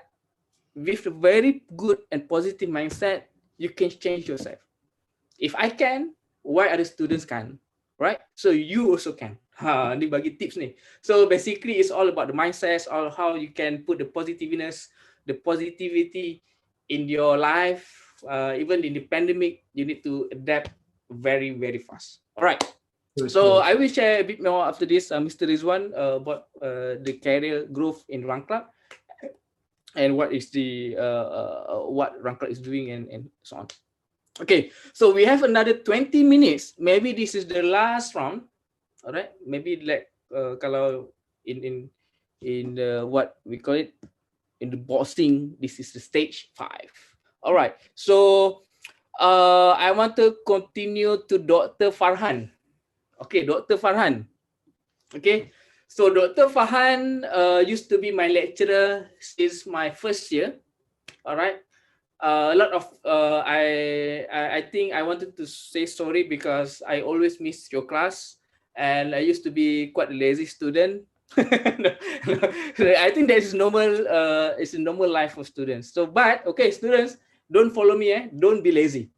with a very good and positive mindset, you can change yourself. If I can, why other students can't? Right? So you also can. Ni bagi tips ni. So basically it's all about the mindset, all how you can put the positiveness, the positivity in your life. Even in the pandemic, you need to adapt very, very fast. All right. So I will share a bit more after this, Mr. Rizwan, about the career growth in RunCloud and what is the what RunCloud is doing and so on. Okay, so we have another 20 minutes. Maybe this is the last round. All right, maybe like kalau in the what we call it in the boxing, this is the stage 5. All right, so I want to continue to Dr. Farhan. Okay, Dr. Farhan. Okay, so Dr. Farhan used to be my lecturer since my first year. All right. A lot of I think I wanted to say sorry because I always miss your class and I used to be quite a lazy student. I think that is normal. It's a normal life for students. So, but okay, students, don't follow me. Don't be lazy,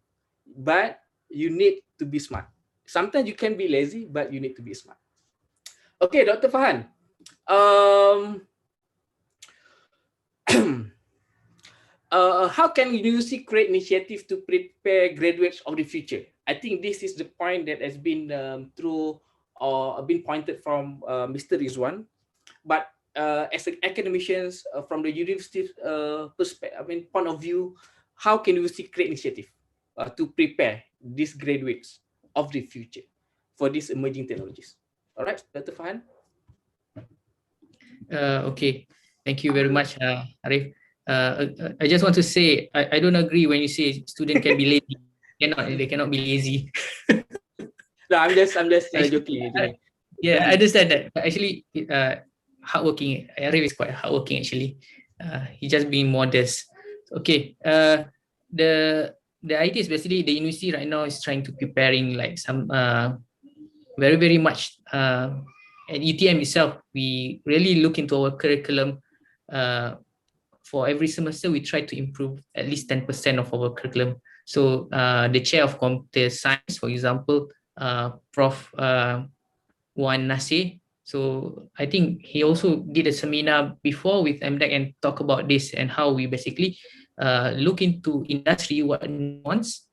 but you need to be smart. Sometimes you can be lazy, but you need to be smart. Okay, Dr. Farhan. How can university create initiative to prepare graduates of the future? I think this is the point that has been been pointed from Mr. Rizwan. But as academicians from the university perspective, point of view, how can university create initiative to prepare these graduates of the future for these emerging technologies? All right, Dr. Farhan. Okay, thank you very much, Arif. I just want to say I don't agree when you say student can be lazy. They cannot be lazy. No, I'm just joking. Yeah, I understand that. But actually, hardworking. Arif is quite hardworking actually. He just being modest. Okay. The idea is basically the university right now is trying to preparing like some very very much. At UTM itself, we really look into our curriculum. For every semester, we try to improve at least 10% of our curriculum. So the chair of computer science, for example, Prof. Wan Nasir. So I think he also did a seminar before with MDEC and talk about this and how we basically look into industry, what it wants,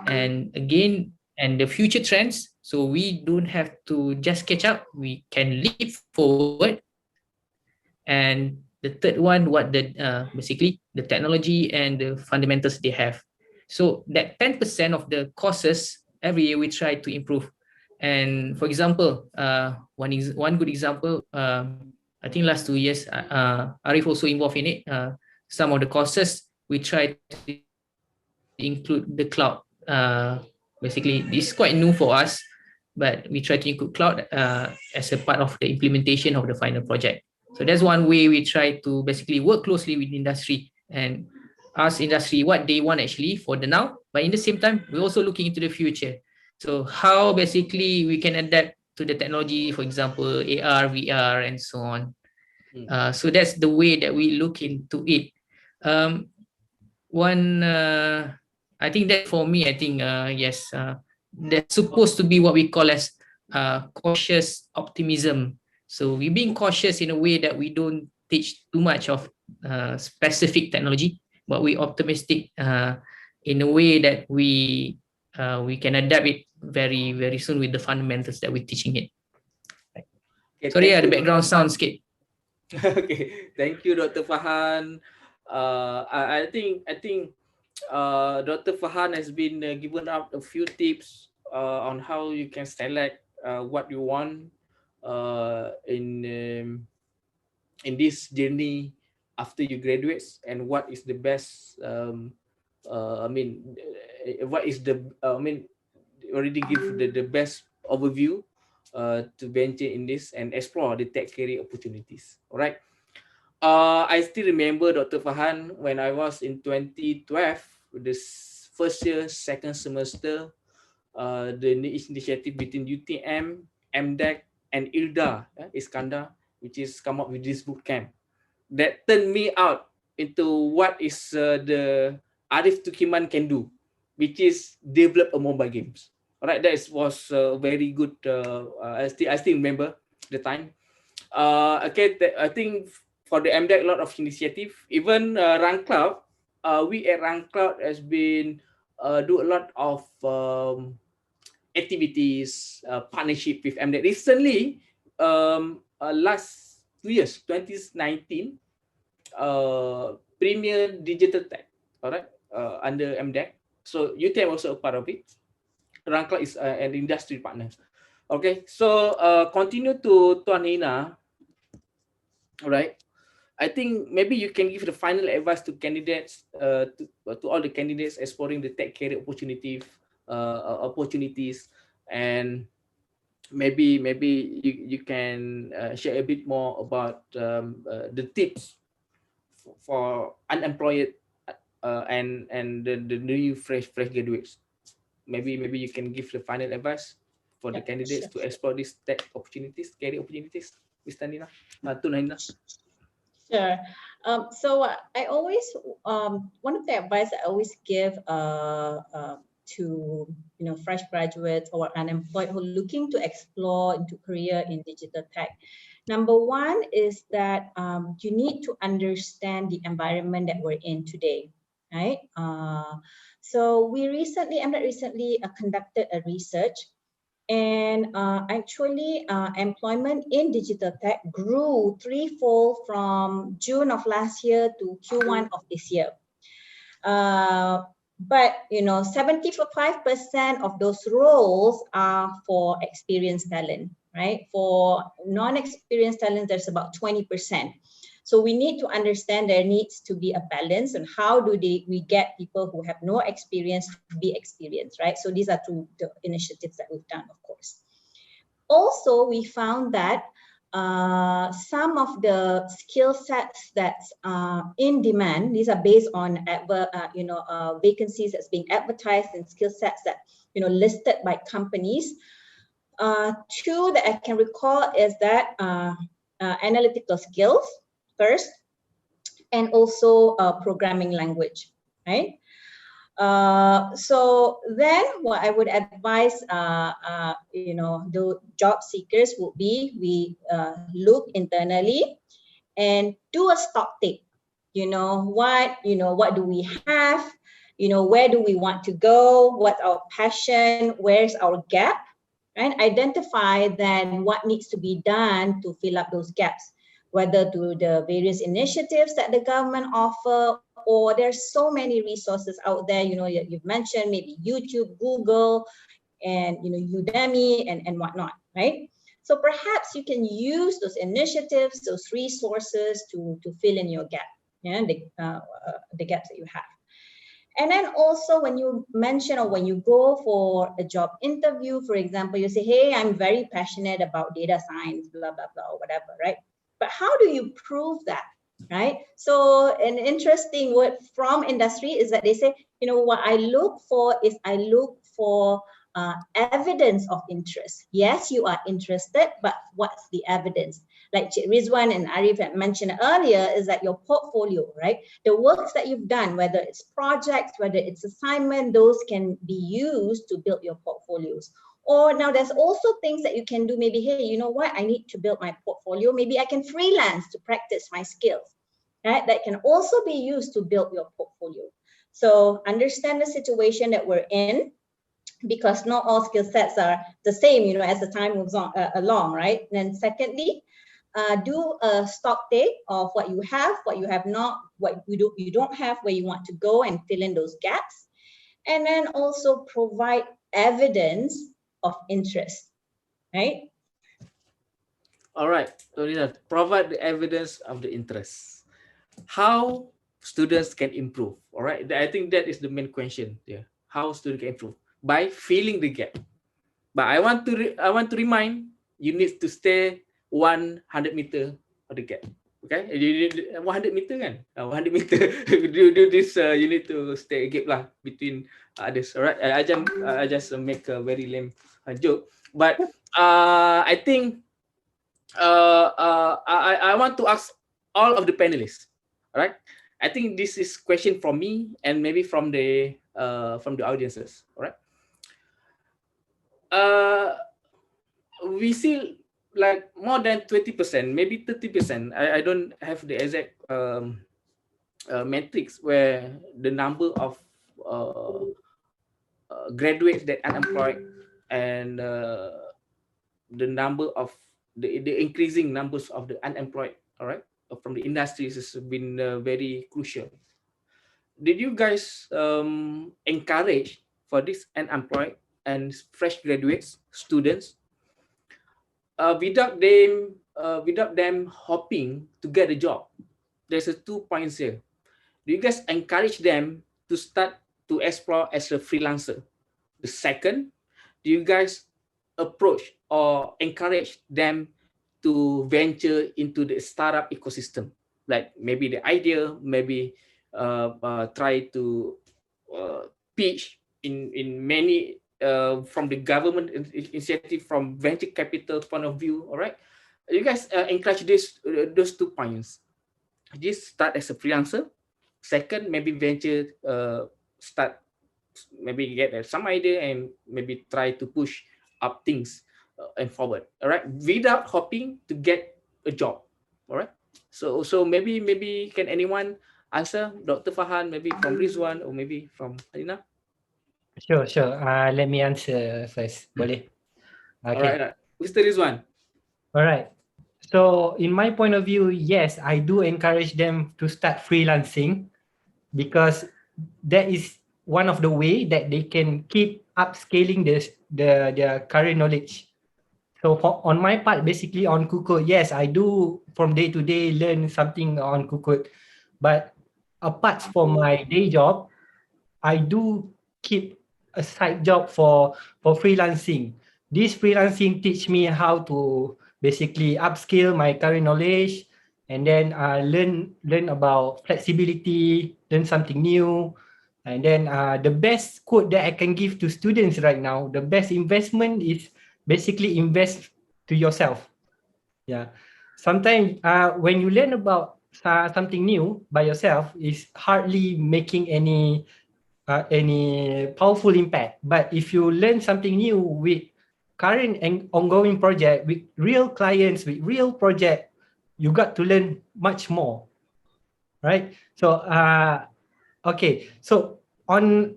and again, and the future trends. So we don't have to just catch up, we can leap forward. And the third one, what the basically the technology and the fundamentals they have. So that 10% of the courses every year we try to improve. And for example, one good example, I think last 2 years, Arif also involved in it. Some of the courses we try to include the cloud. Basically, this is quite new for us, but we try to include cloud as a part of the implementation of the final project. So that's one way we try to basically work closely with industry and ask industry what they want actually for the now, but in the same time, we're also looking into the future. So how basically we can adapt to the technology, for example, AR, VR, and so on. So that's the way that we look into it. I think that for me, I think, yes, that's supposed to be what we call as cautious optimism. So we're being cautious in a way that we don't teach too much of specific technology, but we optimistic in a way that we can adapt it very, very soon with the fundamentals that we're teaching it. Okay, sorry, the background sounds good. Okay, thank you, Dr. Farhan. I think Dr. Farhan has been given out a few tips on how you can select what you want in this journey after you graduate, and what is the best. What is the already give the best overview to venture in this and explore the tech career opportunities. All right. I still remember Dr. Farhan when I was in 2012, this first year, second semester, the initiative between UTM, MDEC, and ILDA, Iskandar, which is come up with this boot camp that turned me out into what is the Arif Tukiman can do, which is develop a mobile games. All right, that was very good. I still remember the time. Okay, I think for the MDEC, a lot of initiative. Even RunCloud, we at RunCloud has been do a lot of activities, partnership with MDEC. Recently, last 2 years, 2019, Premier Digital Tech, all right, under MDEC. So UTM also a part of it. RunCloud is an industry partner. Okay, so continue to Tuan Ina. All right. I think maybe you can give the final advice to candidates, to all the candidates exploring the tech career opportunities, and maybe you can share a bit more about the tips for unemployed and the new fresh graduates. Maybe you can give the final advice for the candidates to explore these tech opportunities, career opportunities. Mr. Nina, Tunanina. Sure. So I always one of the advice I always give to fresh graduates or unemployed who are looking to explore into career in digital tech. Number one is that you need to understand the environment that we're in today, right? So we recently conducted a research. And actually, employment in digital tech grew threefold from June of last year to Q1 of this year. But 75% of those roles are for experienced talent, right? For non-experienced talent, there's about 20%. So we need to understand there needs to be a balance and how do we get people who have no experience to be experienced, right? So these are two the initiatives that we've done, of course. Also, we found that some of the skill sets that's in demand, these are based on vacancies that's being advertised and skill sets that listed by companies. Two that I can recall is that analytical skills first, and also programming language, right? So then what I would advise, the job seekers would be, we look internally and do a stock take. What do we have? Where do we want to go? What's our passion? Where's our gap? Right? Identify then what needs to be done to fill up those gaps, whether through the various initiatives that the government offer, or there's so many resources out there, you've mentioned maybe YouTube, Google, and Udemy and whatnot, right? So perhaps you can use those initiatives, those resources to fill in your gap, the gaps that you have. And then also when you mention or when you go for a job interview, for example, you say, hey, I'm very passionate about data science, blah, blah, blah, or whatever, right? But how do you prove that, right? So an interesting word from industry is that they say, what I look for is I look for evidence of interest. Yes, you are interested, but what's the evidence? Like Rizwan and Arif had mentioned earlier, is that your portfolio, right? The works that you've done, whether it's projects, whether it's assignment, those can be used to build your portfolios. Or now there's also things that you can do. Maybe, hey, you know what? I need to build my portfolio. Maybe I can freelance to practice my skills, right? That can also be used to build your portfolio. So understand the situation that we're in, because not all skill sets are the same, as the time moves on along, right? And then secondly, do a stock take of what you have not, what you don't have, where you want to go, and fill in those gaps. And then also provide evidence of interest, right? All right, so provide the evidence of the interest. How students can improve? All right, I think that is the main question there. How students can improve? By filling the gap. But I want to remind you need to stay 100 meter of the gap. Okay, you need 100 meter kan? 100 meter. do this. You need to stay a gap lah between others. All right. I just make a very lame joke. But I think I want to ask all of the panelists. All right. I think this is question from me and maybe from the audiences. All right. We see like more than 20%, maybe 30%. I don't have the exact metrics where the number of graduates that unemployed and the number of the increasing numbers of the unemployed, all right, from the industries has been very crucial. Did you guys encourage for this unemployed and fresh graduates, students, without them hoping to get a job? There's 2 points here. Do you guys encourage them to start to explore as a freelancer? The second, do you guys approach or encourage them to venture into the startup ecosystem? Like maybe the idea, maybe try to pitch in many from the government initiative, from venture capital point of view. All right, you guys encourage those 2 points. Just start as a freelancer. Second, maybe venture, start, maybe get some idea and maybe try to push up things and forward. All right, without hoping to get a job. All right. So maybe can anyone answer? Dr. Farhan, maybe from Rizwan, or maybe from Alina? Sure. Let me answer first. Boleh? Okay. All right. Mr. Rizwan. All right. So in my point of view, yes, I do encourage them to start freelancing, because that is one of the way that they can keep upscaling their current knowledge. So on my part, basically on Kukut, yes, I do from day to day learn something on Kukut. But apart from my day job, I do keep a side job for freelancing. This freelancing teach me how to basically upskill my current knowledge, and then learn about flexibility, learn something new. And then the best quote that I can give to students right now, the best investment is basically invest to yourself. Yeah. Sometimes when you learn about something new by yourself, is hardly making any powerful impact. But if you learn something new with current and ongoing project, with real clients, with real project, you got to learn much more, right? So okay, so on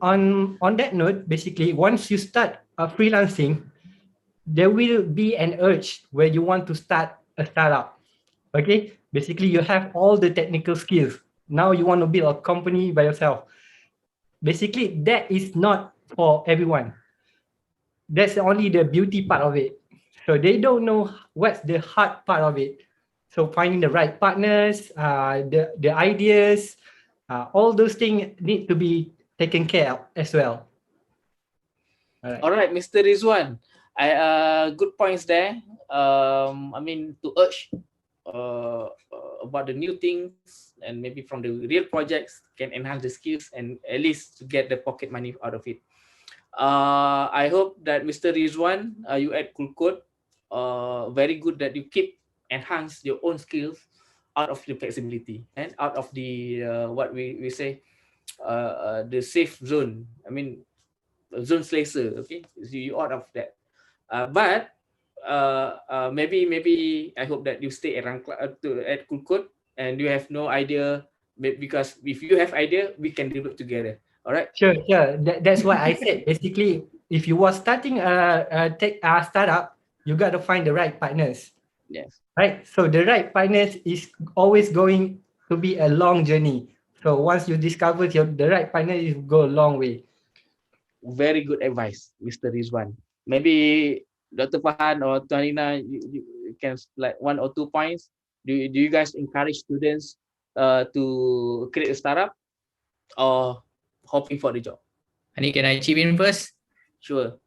that note, basically once you start freelancing, there will be an urge where you want to start a startup. Okay, basically you have all the technical skills, now you want to build a company by yourself. Basically that is not for everyone. That's only the beauty part of it. So they don't know what's the hard part of it. So finding the right partners, the ideas, all those things need to be taken care of as well. All right, Mr. Rizwan, good points there. I mean, to urge about the new things, and maybe from the real projects can enhance the skills and at least to get the pocket money out of it. I hope that Mr. Rizwan, you at Kulkut, very good that you keep enhance your own skills out of the flexibility and out of the what we say the safe zone. I mean, zone slicer. Okay, so you out of that. But maybe I hope that you stay at at Kulkut and you have no idea, because if you have idea, we can develop together. All right. Sure. That's what I said. Basically, if you was starting a startup, you got to find the right partners. Yes. Right. So the right partners is always going to be a long journey. So once you discover the right partner, you go a long way. Very good advice, Mr. Rizwan. Maybe Dr. Farhan or Tanina, you can like 1 or 2 points. Do you guys encourage students to create a startup or hoping for the job? Ani, can I chip in first? Sure.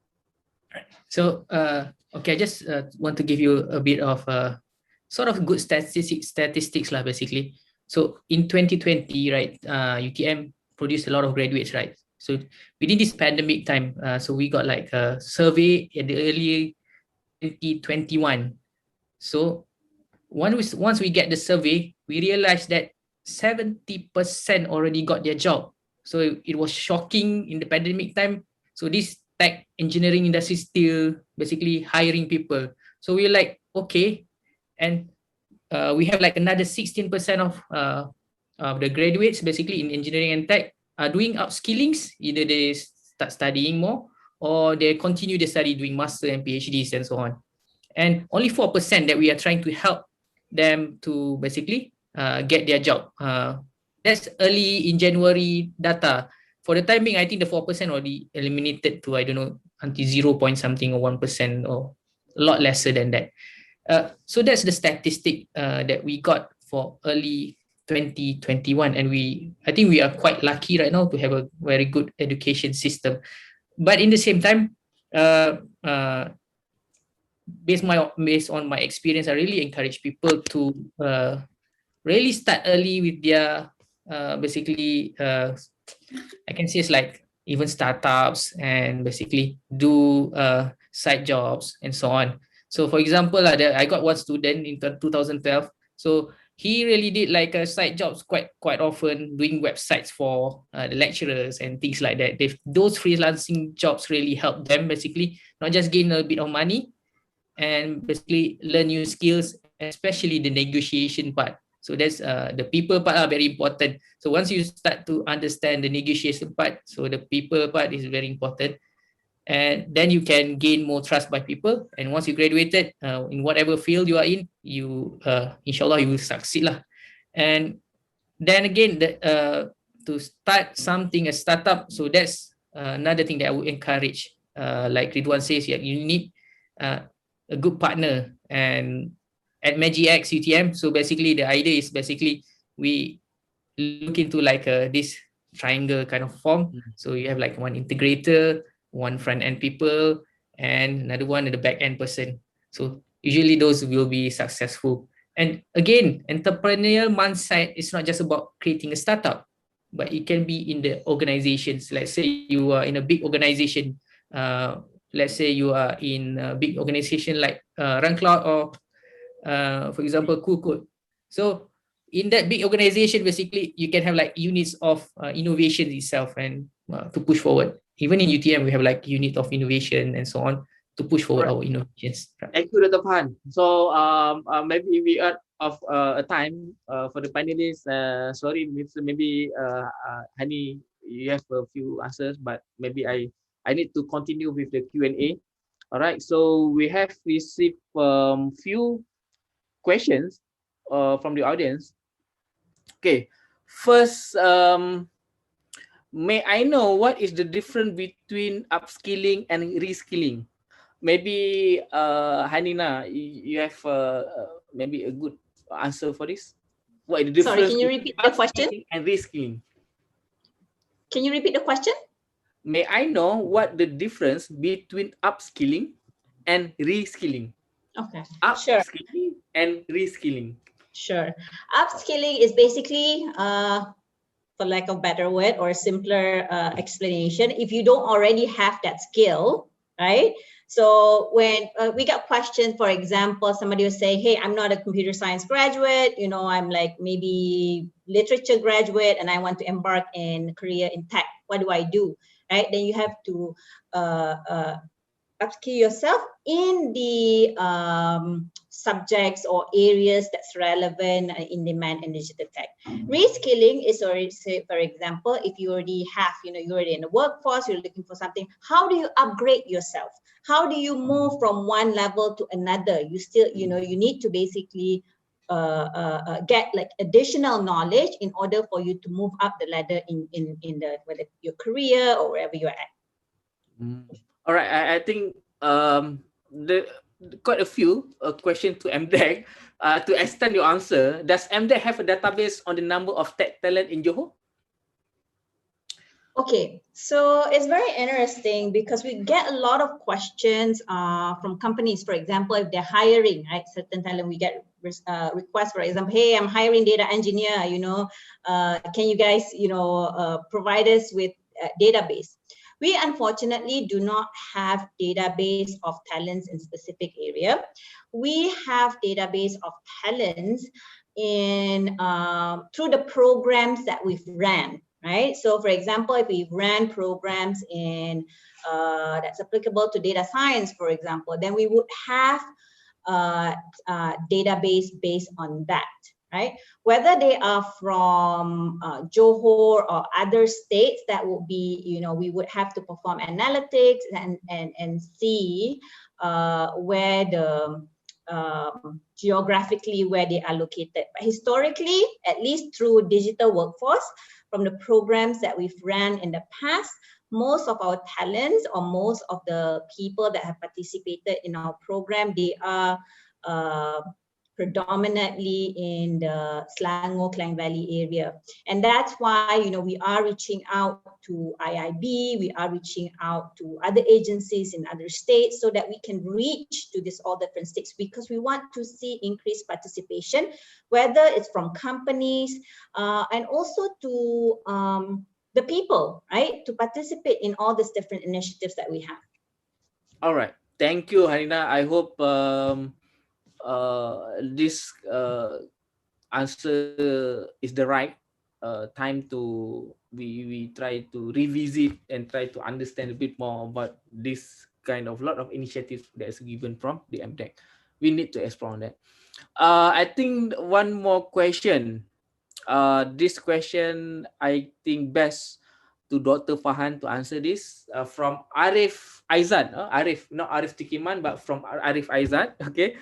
So, okay, I just want to give you a bit of sort of good statistics lah, basically. So in 2020, right, UTM produced a lot of graduates, right? So within this pandemic time, so we got like a survey at the early 2021. So once we get the survey, we realized that 70% already got their job. So it was shocking in the pandemic time. So this tech engineering industry still basically hiring people. So we're like, okay, and we have like another 16% of the graduates basically in engineering and tech are doing upskillings. Either they start studying more or they continue their study doing master and PhDs and so on. And only 4% that we are trying to help them to basically get their job. That's early in January data. For the time being, I think the 4% already eliminated to, I don't know, until 0 point something or 1% or a lot lesser than that. So that's the statistic that we got for early 2021, and I think we are quite lucky right now to have a very good education system. But in the same time, based on my experience, I really encourage people to really start early with their basically I can say it's like even startups, and basically do side jobs and so on. So for example, I got one student in 2012. So he really did like side jobs quite often, doing websites for the lecturers and things like that. Those freelancing jobs really help them basically not just gain a bit of money and basically learn new skills, especially the negotiation part. So that's the people part are very important. So once you start to understand the negotiation part, so the people part is very important. And then you can gain more trust by people. And once you graduated, in whatever field you are in, you inshallah you will succeed lah. And then again, to start something, a startup, so that's another thing that I would encourage. Like Ridwan says, yeah, you need a good partner. And at MagiX UTM, so basically the idea is basically we look into like this triangle kind of form. So you have like one integrator, one front end people, and another one the back end person. So usually those will be successful. And again, entrepreneurial mindset is not just about creating a startup, but it can be in the organizations. Let's say you are in a big organization. Let's say you are in a big organization like RunCloud or for example, Code. So in that big organization, basically you can have like units of innovation itself and to push forward. Even in UTM, we have like unit of innovation and so on to push forward our innovations. Thank you, Dr. Farhan. So maybe we are of a time for the panelists. Sorry, maybe Hani, you have a few answers, but maybe I need to continue with the Q&A. All right. So we have received few questions from the audience. Okay. First, may I know what is the difference between upskilling and reskilling? Maybe Hanina, you have maybe a good answer for this. What is the difference? Sorry, can you repeat the question? And reskilling. Can you repeat the question? May I know what the difference between upskilling and reskilling? Okay, upskilling sure. And reskilling. Sure. Upskilling is basically, for lack of better word or simpler explanation, if you don't already have that skill, right? So when we get questions, for example, somebody will say, hey, I'm not a computer science graduate, you know, I'm like maybe literature graduate and I want to embark in career in tech. What do I do? Right? Then you have to upskill yourself in the subjects or areas that's relevant in demand in digital tech. Reskilling is already, say, for example, if you already have, you know, you're already in the workforce, you're looking for something, how do you upgrade yourself? How do you move from one level to another? You still, you know, you need to basically get like additional knowledge in order for you to move up the ladder in the whether your career or wherever you're at. All right, I think quite a few questions to MDEC. To extend your answer, does MDEC have a database on the number of tech talent in Johor? Okay, so it's very interesting because we get a lot of questions from companies. For example, if they're hiring, right, certain talent, we get requests, for example, hey, I'm hiring data engineer, you know, can you guys, you know, provide us with a database? We unfortunately do not have database of talents in specific area. We have database of talents in through the programs that we've ran. right? So for example, if we ran programs in that's applicable to data science, for example, then we would have database based on that, right? Whether they are from Johor or other states, that would be, you know, we would have to perform analytics and see where the geographically where they are located. But historically, at least through digital workforce, from the programs that we've ran in the past, most of our talents or most of the people that have participated in our program, they are predominantly in the Selangor, Klang Valley area. And that's why, you know, we are reaching out to IIB, we are reaching out to other agencies in other states so that we can reach to this all different states, because we want to see increased participation, whether it's from companies and also to the people, right, to participate in all these different initiatives that we have. All right, thank you, Harina. I hope this answer is the right time to we try to revisit and try to understand a bit more about this kind of lot of initiatives that's given from the MTech. We need to explore on that. I think one more question. This question I think best to Dr. Fahan to answer this from Arif Aizat. Arif, not Arif Tikiman, but from Arif Aizat. Okay.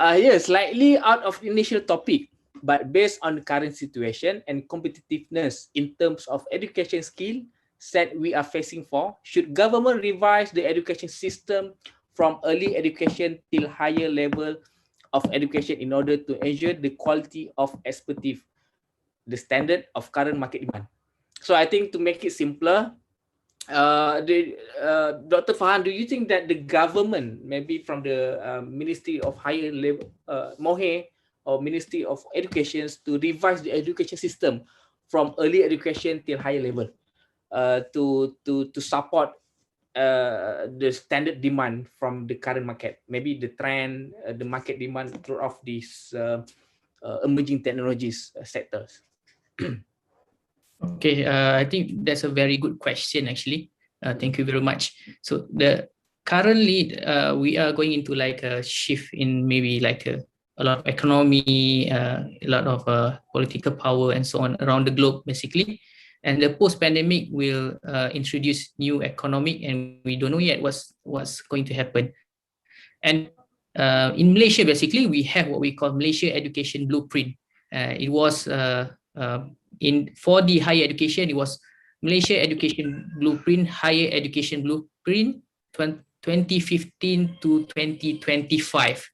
Yes, slightly out of initial topic, but based on the current situation and competitiveness in terms of education skill set we are facing for, should government revise the education system from early education till higher level of education in order to ensure the quality of expertise, the standard of current market demand? So I think to make it simpler, Dr. Fahan, do you think that the government, maybe from the Ministry of Higher Level, MOHE, or Ministry of Education, to revise the education system from early education till higher level to support the standard demand from the current market, maybe the trend, the market demand throughout these emerging technologies sectors? Okay, I think that's a very good question actually. Thank you very much. So currently we are going into like a shift in maybe like a lot of economy, a lot of political power and so on around the globe basically. And the post-pandemic will introduce new economic, and we don't know yet what's going to happen. And in Malaysia, basically, we have what we call Malaysia Education Blueprint. It was for the higher education, it was Malaysia Education Blueprint, Higher Education Blueprint 2015 to 2025.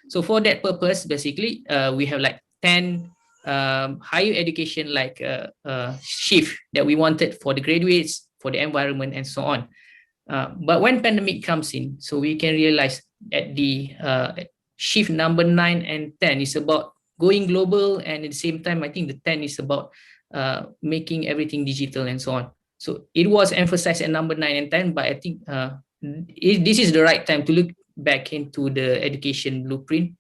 So for that purpose, basically, we have like 10 higher education like shift that we wanted for the graduates, for the environment, and so on. But when pandemic comes in, so we can realize at the shift number 9 and 10 is about going global, and at the same time, I think the 10 is about making everything digital and so on. So it was emphasized at number 9 and 10, but I think this is the right time to look back into the education blueprint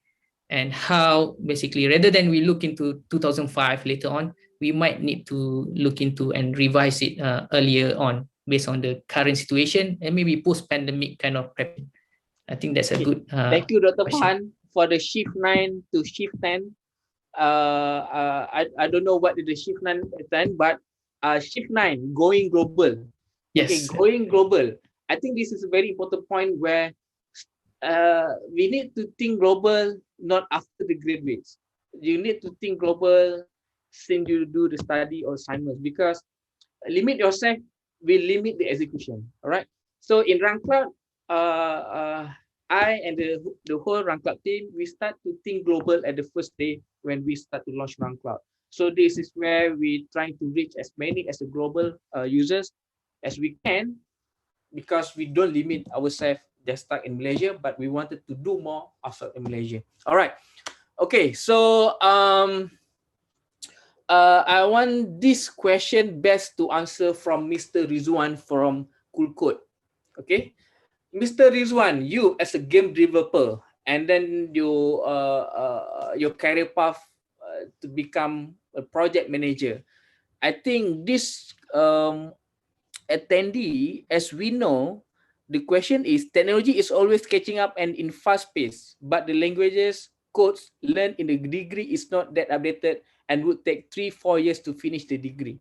and how basically, rather than we look into 2005 later on, we might need to look into and revise it earlier on based on the current situation and maybe post-pandemic kind of prep. I think that's a good Thank you, Dr. question. Fahan, for the shift 9 to shift 10. I don't know what is the shift 9 and 10, but shift 9, going global. Yes. Okay, going global. I think this is a very important point where we need to think global not after the graduates. You need to think global since you do the study or assignments, because limit yourself will limit the execution. All right. So in RunCloud, I and the whole RunCloud team, we start to think global at the first day when we start to launch RunCloud. So this is where we try to reach as many as the global users as we can, because we don't limit ourselves just stuck in Malaysia, but we wanted to do more outside of Malaysia. All right. Okay. So I want this question best to answer from Mr. Rizwan from Kulkut. Okay. Mr. Rizwan, you as a game developer, and then your career path to become a project manager. I think this attendee, as we know, the question is technology is always catching up and in fast pace, but the languages codes learned in the degree is not that updated and would take 3-4 years to finish the degree.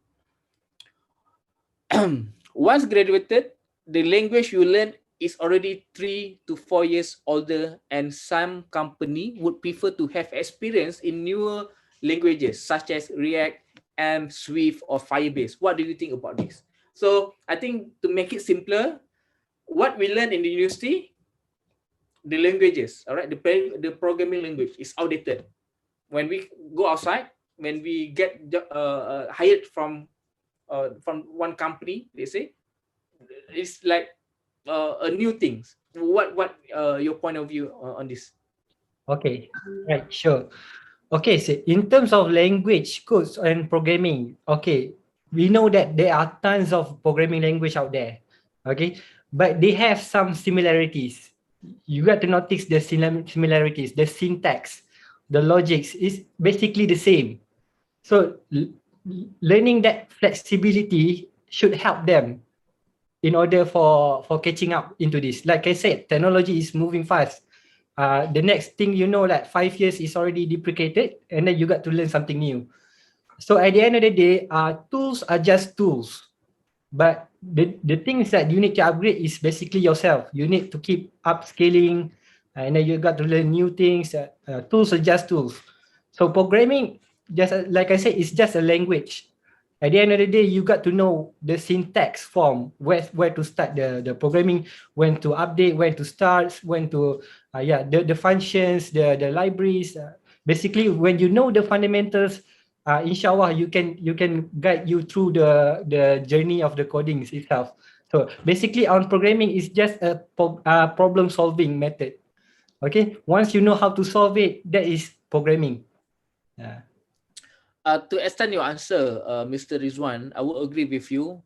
Once graduated, the language you learn is already 3 to 4 years older, and some company would prefer to have experience in newer languages such as React and Swift or Firebase. What do you think about this? So I think to make it simpler, what we learn in the university, the languages, all right, the programming language is outdated. When we go outside, when we get hired from one company, they say it's like a new things. What your point of view on this? Okay, right, sure. Okay, so in terms of language, codes and programming, okay, we know that there are tons of programming language out there, okay, but they have some similarities. You got to notice the similarities, the syntax, the logics is basically the same. So learning that flexibility should help them in order for catching up into this. Like I said, technology is moving fast. The next thing you know, like 5 years is already deprecated, and then you got to learn something new. So at the end of the day, tools are just tools. But the things that you need to upgrade is basically yourself. You need to keep upscaling, and then you got to learn new things. Tools are just tools. So programming, just like I said, is just a language. At the end of the day, you got to know the syntax form, where to start the programming, when to update, when to start, when to the functions, the libraries. Basically, when you know the fundamentals, inshallah you can guide you through the journey of the coding itself. So basically, on programming is just a problem solving method. Okay, once you know how to solve it, that is programming. To extend your answer, Mr. Rizwan, I will agree with you.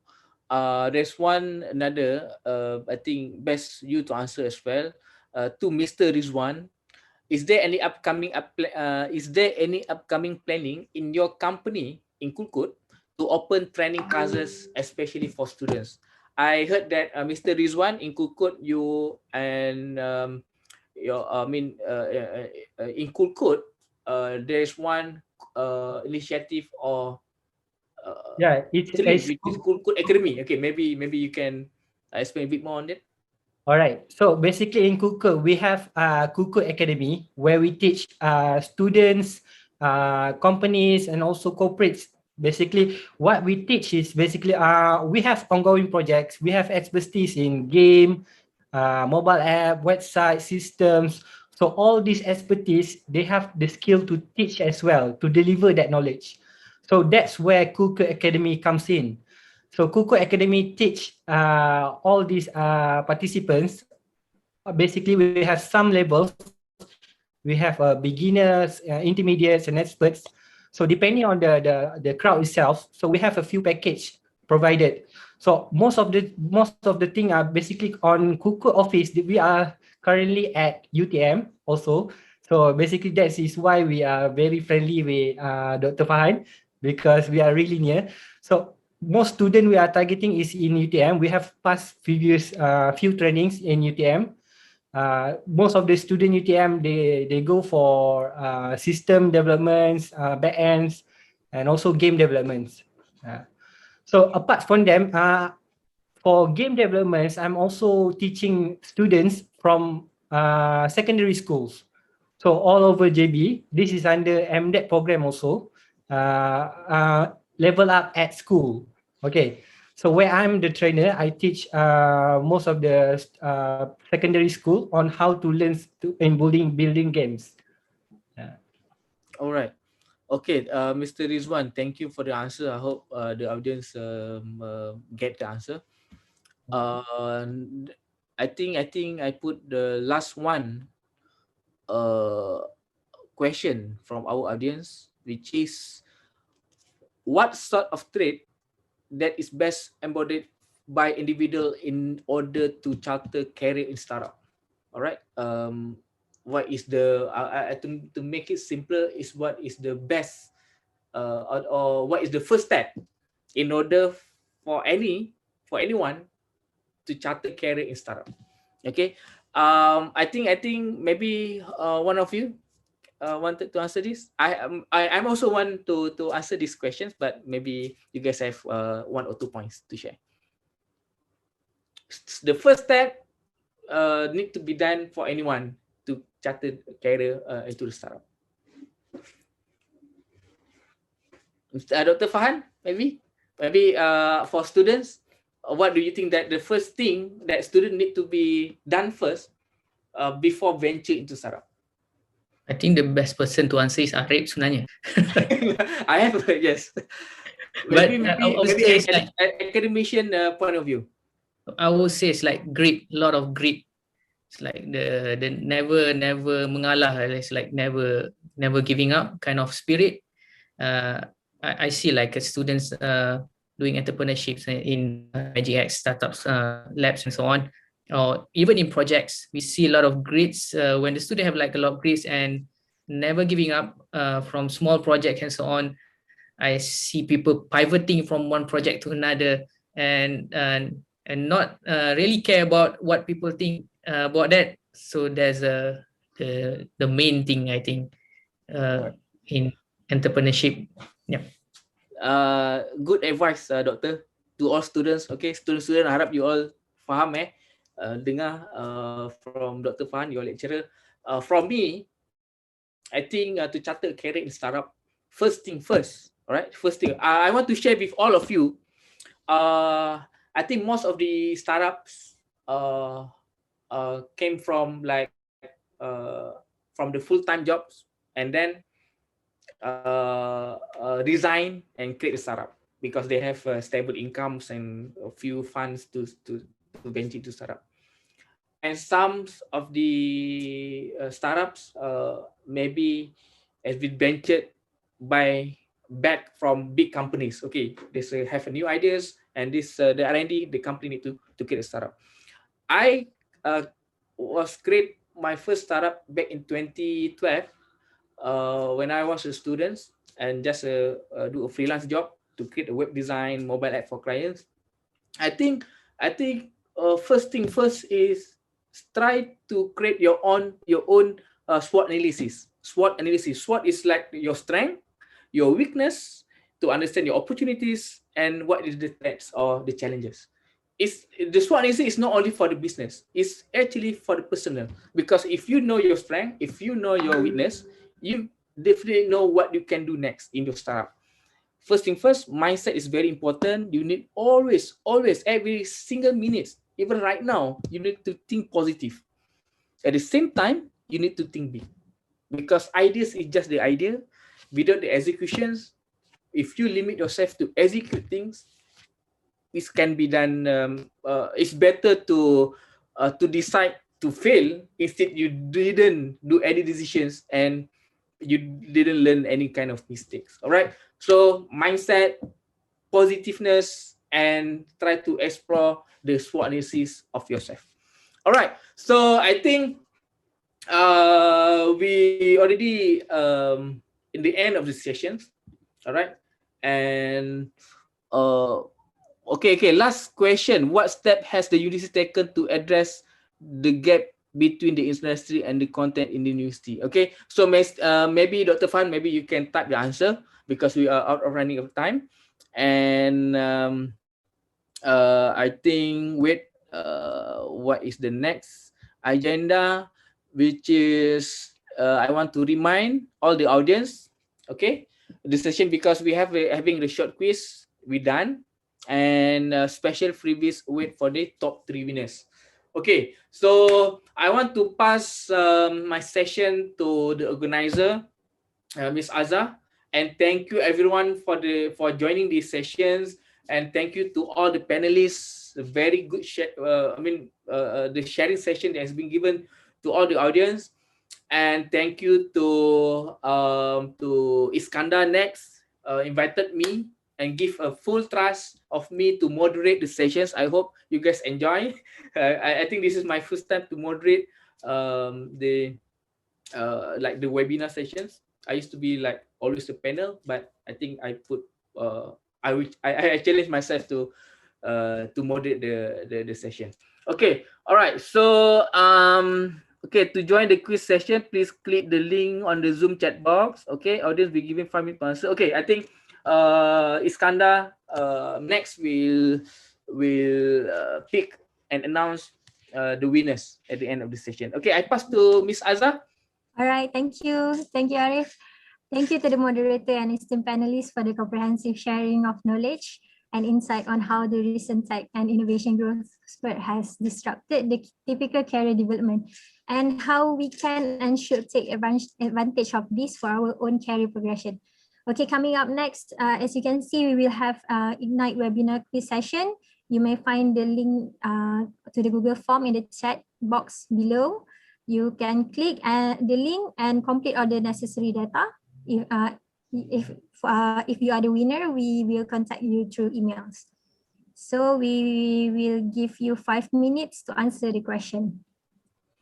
There's one another, I think best you to answer as well. To Mr. Rizwan, is there any upcoming planning in your company in Kulkut to open training classes, especially for students? I heard that Mr. Rizwan in Kulkut, you and in Kulkut, there's one initiative or It's which is Kulkut Academy. Okay, maybe you can explain a bit more on that. all right. So basically in Kuku, we have Kuku Academy where we teach students, companies, and also corporates. Basically, what we teach is basically we have ongoing projects. We have expertise in game, mobile app, website, systems. So all these expertise, they have the skill to teach as well, to deliver that knowledge. So that's where Kuku Academy comes in. So Kuku Academy teach all these participants. Basically, we have some levels. We have beginners, intermediates, and experts. So depending on the crowd itself, so we have a few package provided. So most of the thing are basically on Kuku office. We are currently at UTM also. So basically that is why we are very friendly with Dr. Fahan, because we are really near. So most student we are targeting is in UTM. We have passed few trainings in UTM. Most of the student UTM they go for system developments, backends, and also game developments. So apart from them, for game developments, I'm also teaching students from secondary schools. So all over JB, this is under MDET program also. Level up at school. Okay, so where I'm the trainer, I teach most of the secondary school on how to learn in building games. All right. Okay, Mr. Rizwan, thank you for the answer. I hope the audience get the answer. I think I put the last one question from our audience, which is what sort of trait that is best embodied by individual in order to charter career in startup. All right. What is the to make it simpler is what is the best or what is the first step in order for anyone to charter career in startup? Okay, I think maybe one of you wanted to answer this. I'm also want to answer these questions, but maybe you guys have 1 or 2 points to share. The first step need to be done for anyone to charter career into the startup. Dr. Fahan, maybe for students, what do you think that the first thing that student need to be done first before venture into startup? I think the best person to answer is Arif sebenarnya. I have yes. But Maybe I would say it's like academician point of view. I would say it's like grit, a lot of grit. It's like the never mengalah. It's like never giving up kind of spirit. I see like students doing entrepreneurships in Magic X startups, labs and so on, or even in projects. We see a lot of grits when the student have like a lot of grits and never giving up from small projects and so on. I see people pivoting from one project to another and not really care about what people think about that. So there's the main thing I think in entrepreneurship. Yeah. Good advice, doctor, to all students. Okay, student, harap you all faham dengar from Dr. Fahan, your lecturer. From me, I think to charter a career in startup, first thing first. All right, first thing I want to share with all of you. I think most of the startups came from like from the full-time jobs and then resign and create a startup because they have stable incomes and a few funds to venture to startup. And some of the startups maybe has been ventured back from big companies. Okay, they have a new ideas and this the R&D, the company need to create a startup. I was create my first startup back in 2012 when I was a student and just do a freelance job to create a web design mobile app for clients. I think first thing first is try to create your own SWOT analysis. SWOT is like your strength, your weakness, to understand your opportunities and what is the threats or the challenges. The SWOT analysis is not only for the business, it's actually for the personal. Because if you know your strength, if you know your weakness, you definitely know what you can do next in your startup. First thing first, mindset is very important. You need always every single minute, even right now, you need to think positive. At the same time, you need to think big, because ideas is just the idea. Without the executions, if you limit yourself to execute things, this can be done. It's better to decide to fail instead you didn't do any decisions and you didn't learn any kind of mistakes. All right. So mindset, positiveness, and try to explore the SWOT analysis of yourself. All right. So I think we already in the end of the sessions. All right. And okay. Last question. What step has the university taken to address the gap between the industry and the content in the university? Okay. So maybe Dr. Fan, maybe you can type the answer because we are out of running of time. And I think what is the next agenda, which is I want to remind all the audience, okay, the session, because we have having the short quiz we done and special freebies wait for the top 3 winners. Okay, so I want to pass my session to the organizer, Miss Azza, and thank you everyone for joining these sessions, and thank you to all the panelists. A very good the sharing session that has been given to all the audience, and thank you to Iskandar next invited me and give a full trust of me to moderate the sessions. I hope you guys enjoy. I think this is my first time to moderate the webinar sessions. I used to be like always a panel, but I think I put I challenge myself to moderate the session. Okay, all right. So okay, to join the quiz session, please click the link on the Zoom chat box. Okay, audience will be given 5 minutes to answer. Okay, I think Iskandar next will pick and announce the winners at the end of the session. Okay, I pass to Miss Azza. All right, thank you. Thank you, Arif. Thank you to the moderator and esteemed panelists for the comprehensive sharing of knowledge and insight on how the recent tech and innovation growth spurt has disrupted the typical career development and how we can and should take advantage of this for our own career progression. Okay, coming up next, as you can see, we will have Ignite webinar quiz session. You may find the link to the Google form in the chat box below. You can click the link and complete all the necessary data. If you are the winner, we will contact you through emails. So we will give you 5 minutes to answer the question.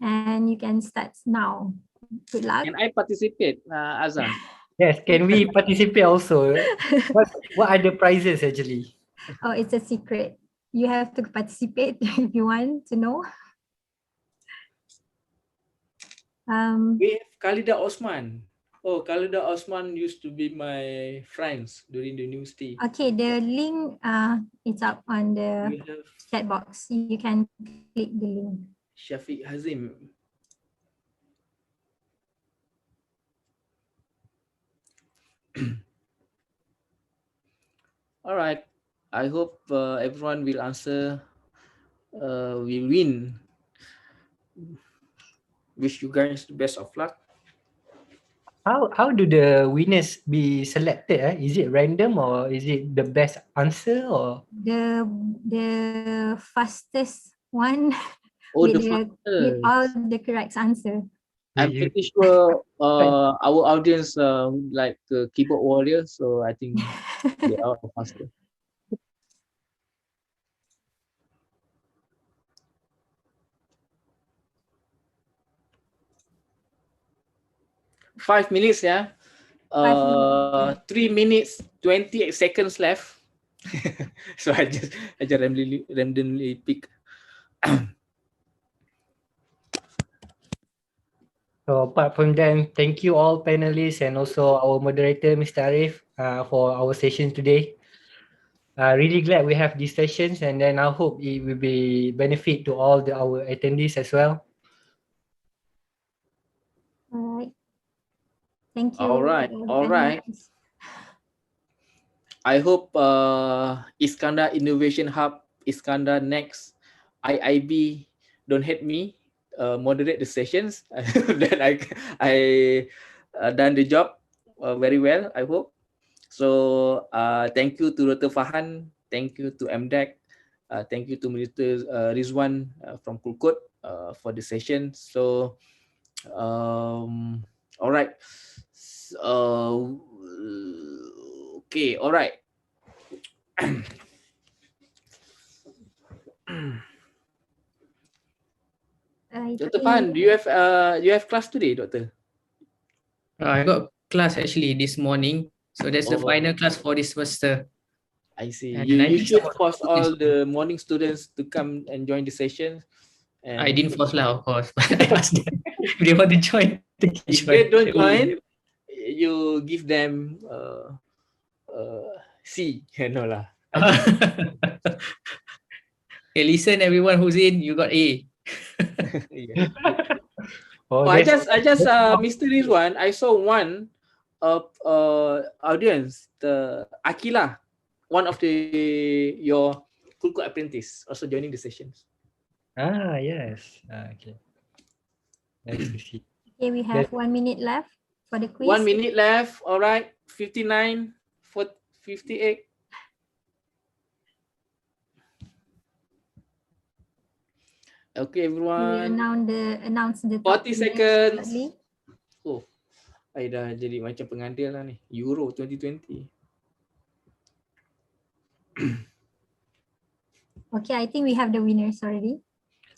And you can start now. Good luck. Can I participate, Azza? Yes, can we participate also? What are the prizes actually? Oh, it's a secret. You have to participate if you want to know. We have Khalida Osman. Oh, Khalida Osman used to be my friends during the university. Okay, the link is up on the chat box. You can click the link. Shafiq Hazim. All right. I hope everyone will answer. Will win. Wish you guys the best of luck. How do the winners be selected? Is it random or is it the best answer or the fastest one with all the correct answer? I'm pretty sure our audience like keyboard warriors, so I think they are faster. Five minutes, yeah. 3 minutes 28 seconds left. So I just randomly pick. So apart from that, thank you all panelists and also our moderator, Mr. Arif, for our session today. Really glad we have these sessions, and then I hope it will be benefit to all our attendees as well. All right. Thank you. All right. I hope Iskandar Innovation Hub, Iskandar Next, IIB don't hate me. Moderate the sessions. That I done the job very well, I hope. So thank you to Dr. Fahan, thank you to MDEC, thank you to Minister Rizwan from Kulkut for the session. So all right. Okay, all right. Dr. Fahan, do you have class today, Doctor? I got class actually this morning, so that's the final class for this semester. I see. You should force all the morning students to come and join the session. And I didn't force lah, of course, but I asked them if they want to join. If they don't join, you give them C. No lah. Okay, listen, everyone who's in, you got A. Yeah. I just Mr. Rizwan, I saw one audience, the Akila, one of your Kulkut apprentice, also joining the sessions. Yes. Okay. Nice to see. Okay, we have 1 minute left for the quiz. 1 minute left. All right. 59 for 58. Okay, everyone. We announce the 40 seconds. Oh, I dah jadi macam pengadil lah ni. Euro 2020. Okay, I think we have the winners already.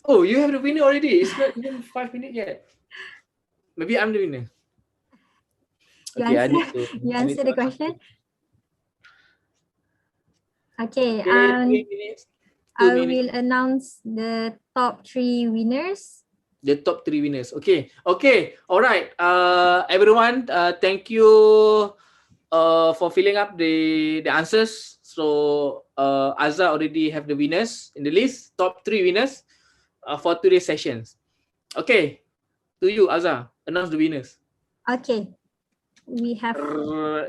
Oh, you have the winner already? It's not even 5 minutes yet. Maybe I'm the winner. You answer the question? Okay, 3 minutes. 2 I minutes. will announce the top 3 winners. The top 3 winners. Okay. Alright. Everyone, thank you for filling up the answers. So Azza already have the winners in the list. Top 3 winners for today's sessions. Okay. To you, Azza. Announce the winners. Okay, we have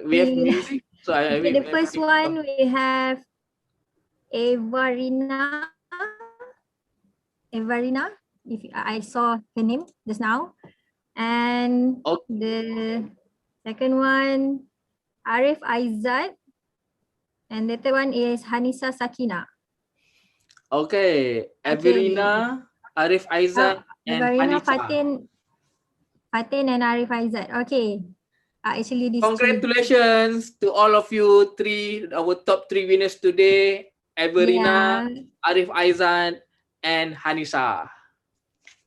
We have music. So okay, the first one we have Evarina. If I saw her name just now. And the second one, Arif Aizat. And the third one is Hanisa Sakina. Okay. Everina, Arif Aizat, and Evarina, Hanisa. Fatin and Arif Aizat. Okay. Actually, these Congratulations to all of you three, our top 3 winners today. Everina, Arif Aizat, and Hanisa.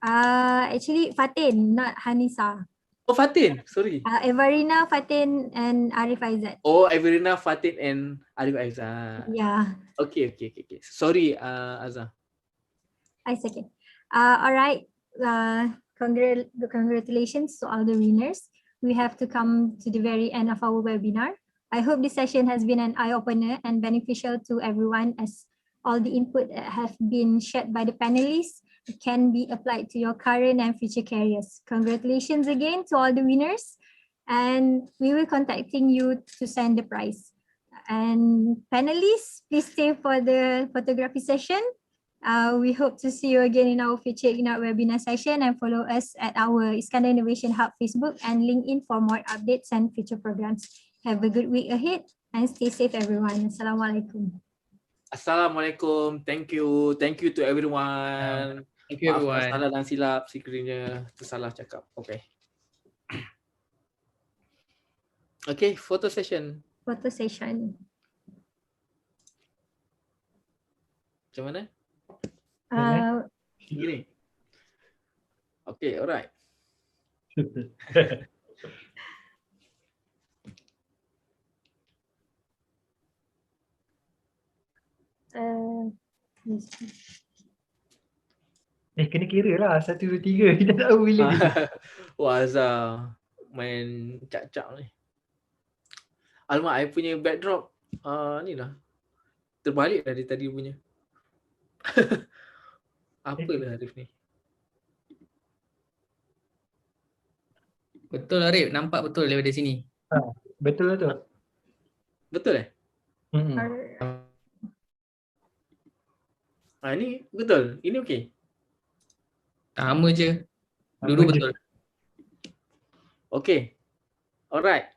Actually, Fatin, not Hanisa. Oh, Fatin. Sorry. Evarina, Fatin, and Arif Aizat. Oh, Everina, Fatin, and Arif Aizat. Yeah. Okay. Sorry, Azza. It's okay. All right. Congratulations to all the winners. We have to come to the very end of our webinar. I hope this session has been an eye-opener and beneficial to everyone, as all the input that have been shared by the panelists can be applied to your current and future careers. Congratulations again to all the winners, and we will contacting you to send the prize. And panelists, please stay for the photography session. We hope to see you again in our future Ignite webinar session, and follow us at our Iskandar Innovation Hub Facebook and LinkedIn for more updates and future programs. Have a good week ahead and stay safe, everyone. Assalamualaikum. Assalamualaikum. Thank you to everyone. Thank you, everyone. Salah dan silap sekiranya tersalah cakap. Okay. Okay, photo session. Photo session. Macam mana? Gini. Okay, alright. Kena kira lah 1, 2, 3. Kita tak tahu bila ni. Wah, Azhar main cak-cak ni. Alamak, I punya backdrop ni lah. Terbalik dari tadi punya. Apalah Arif ni. Betul Arif, nampak betul daripada sini. Betul lah tu. Betul ni betul. Ini okey. Sama je. Dulu betul. Okay. Alright.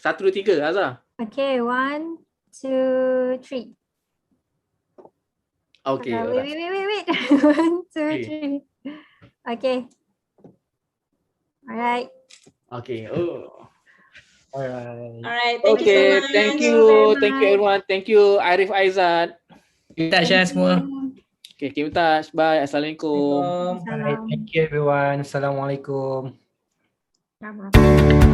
1, 2, 3, Azhar. Okay, 1, 2, 3. Okay. Wait. 1, 2, 3. Okay. Alright. Okay. Alright, thank you so much. Thank you everyone. Thank you Arif Aizat. Kita share semua. Okay, keep in touch. Bye. Assalamualaikum. Thank you everyone. Assalamualaikum. Bye.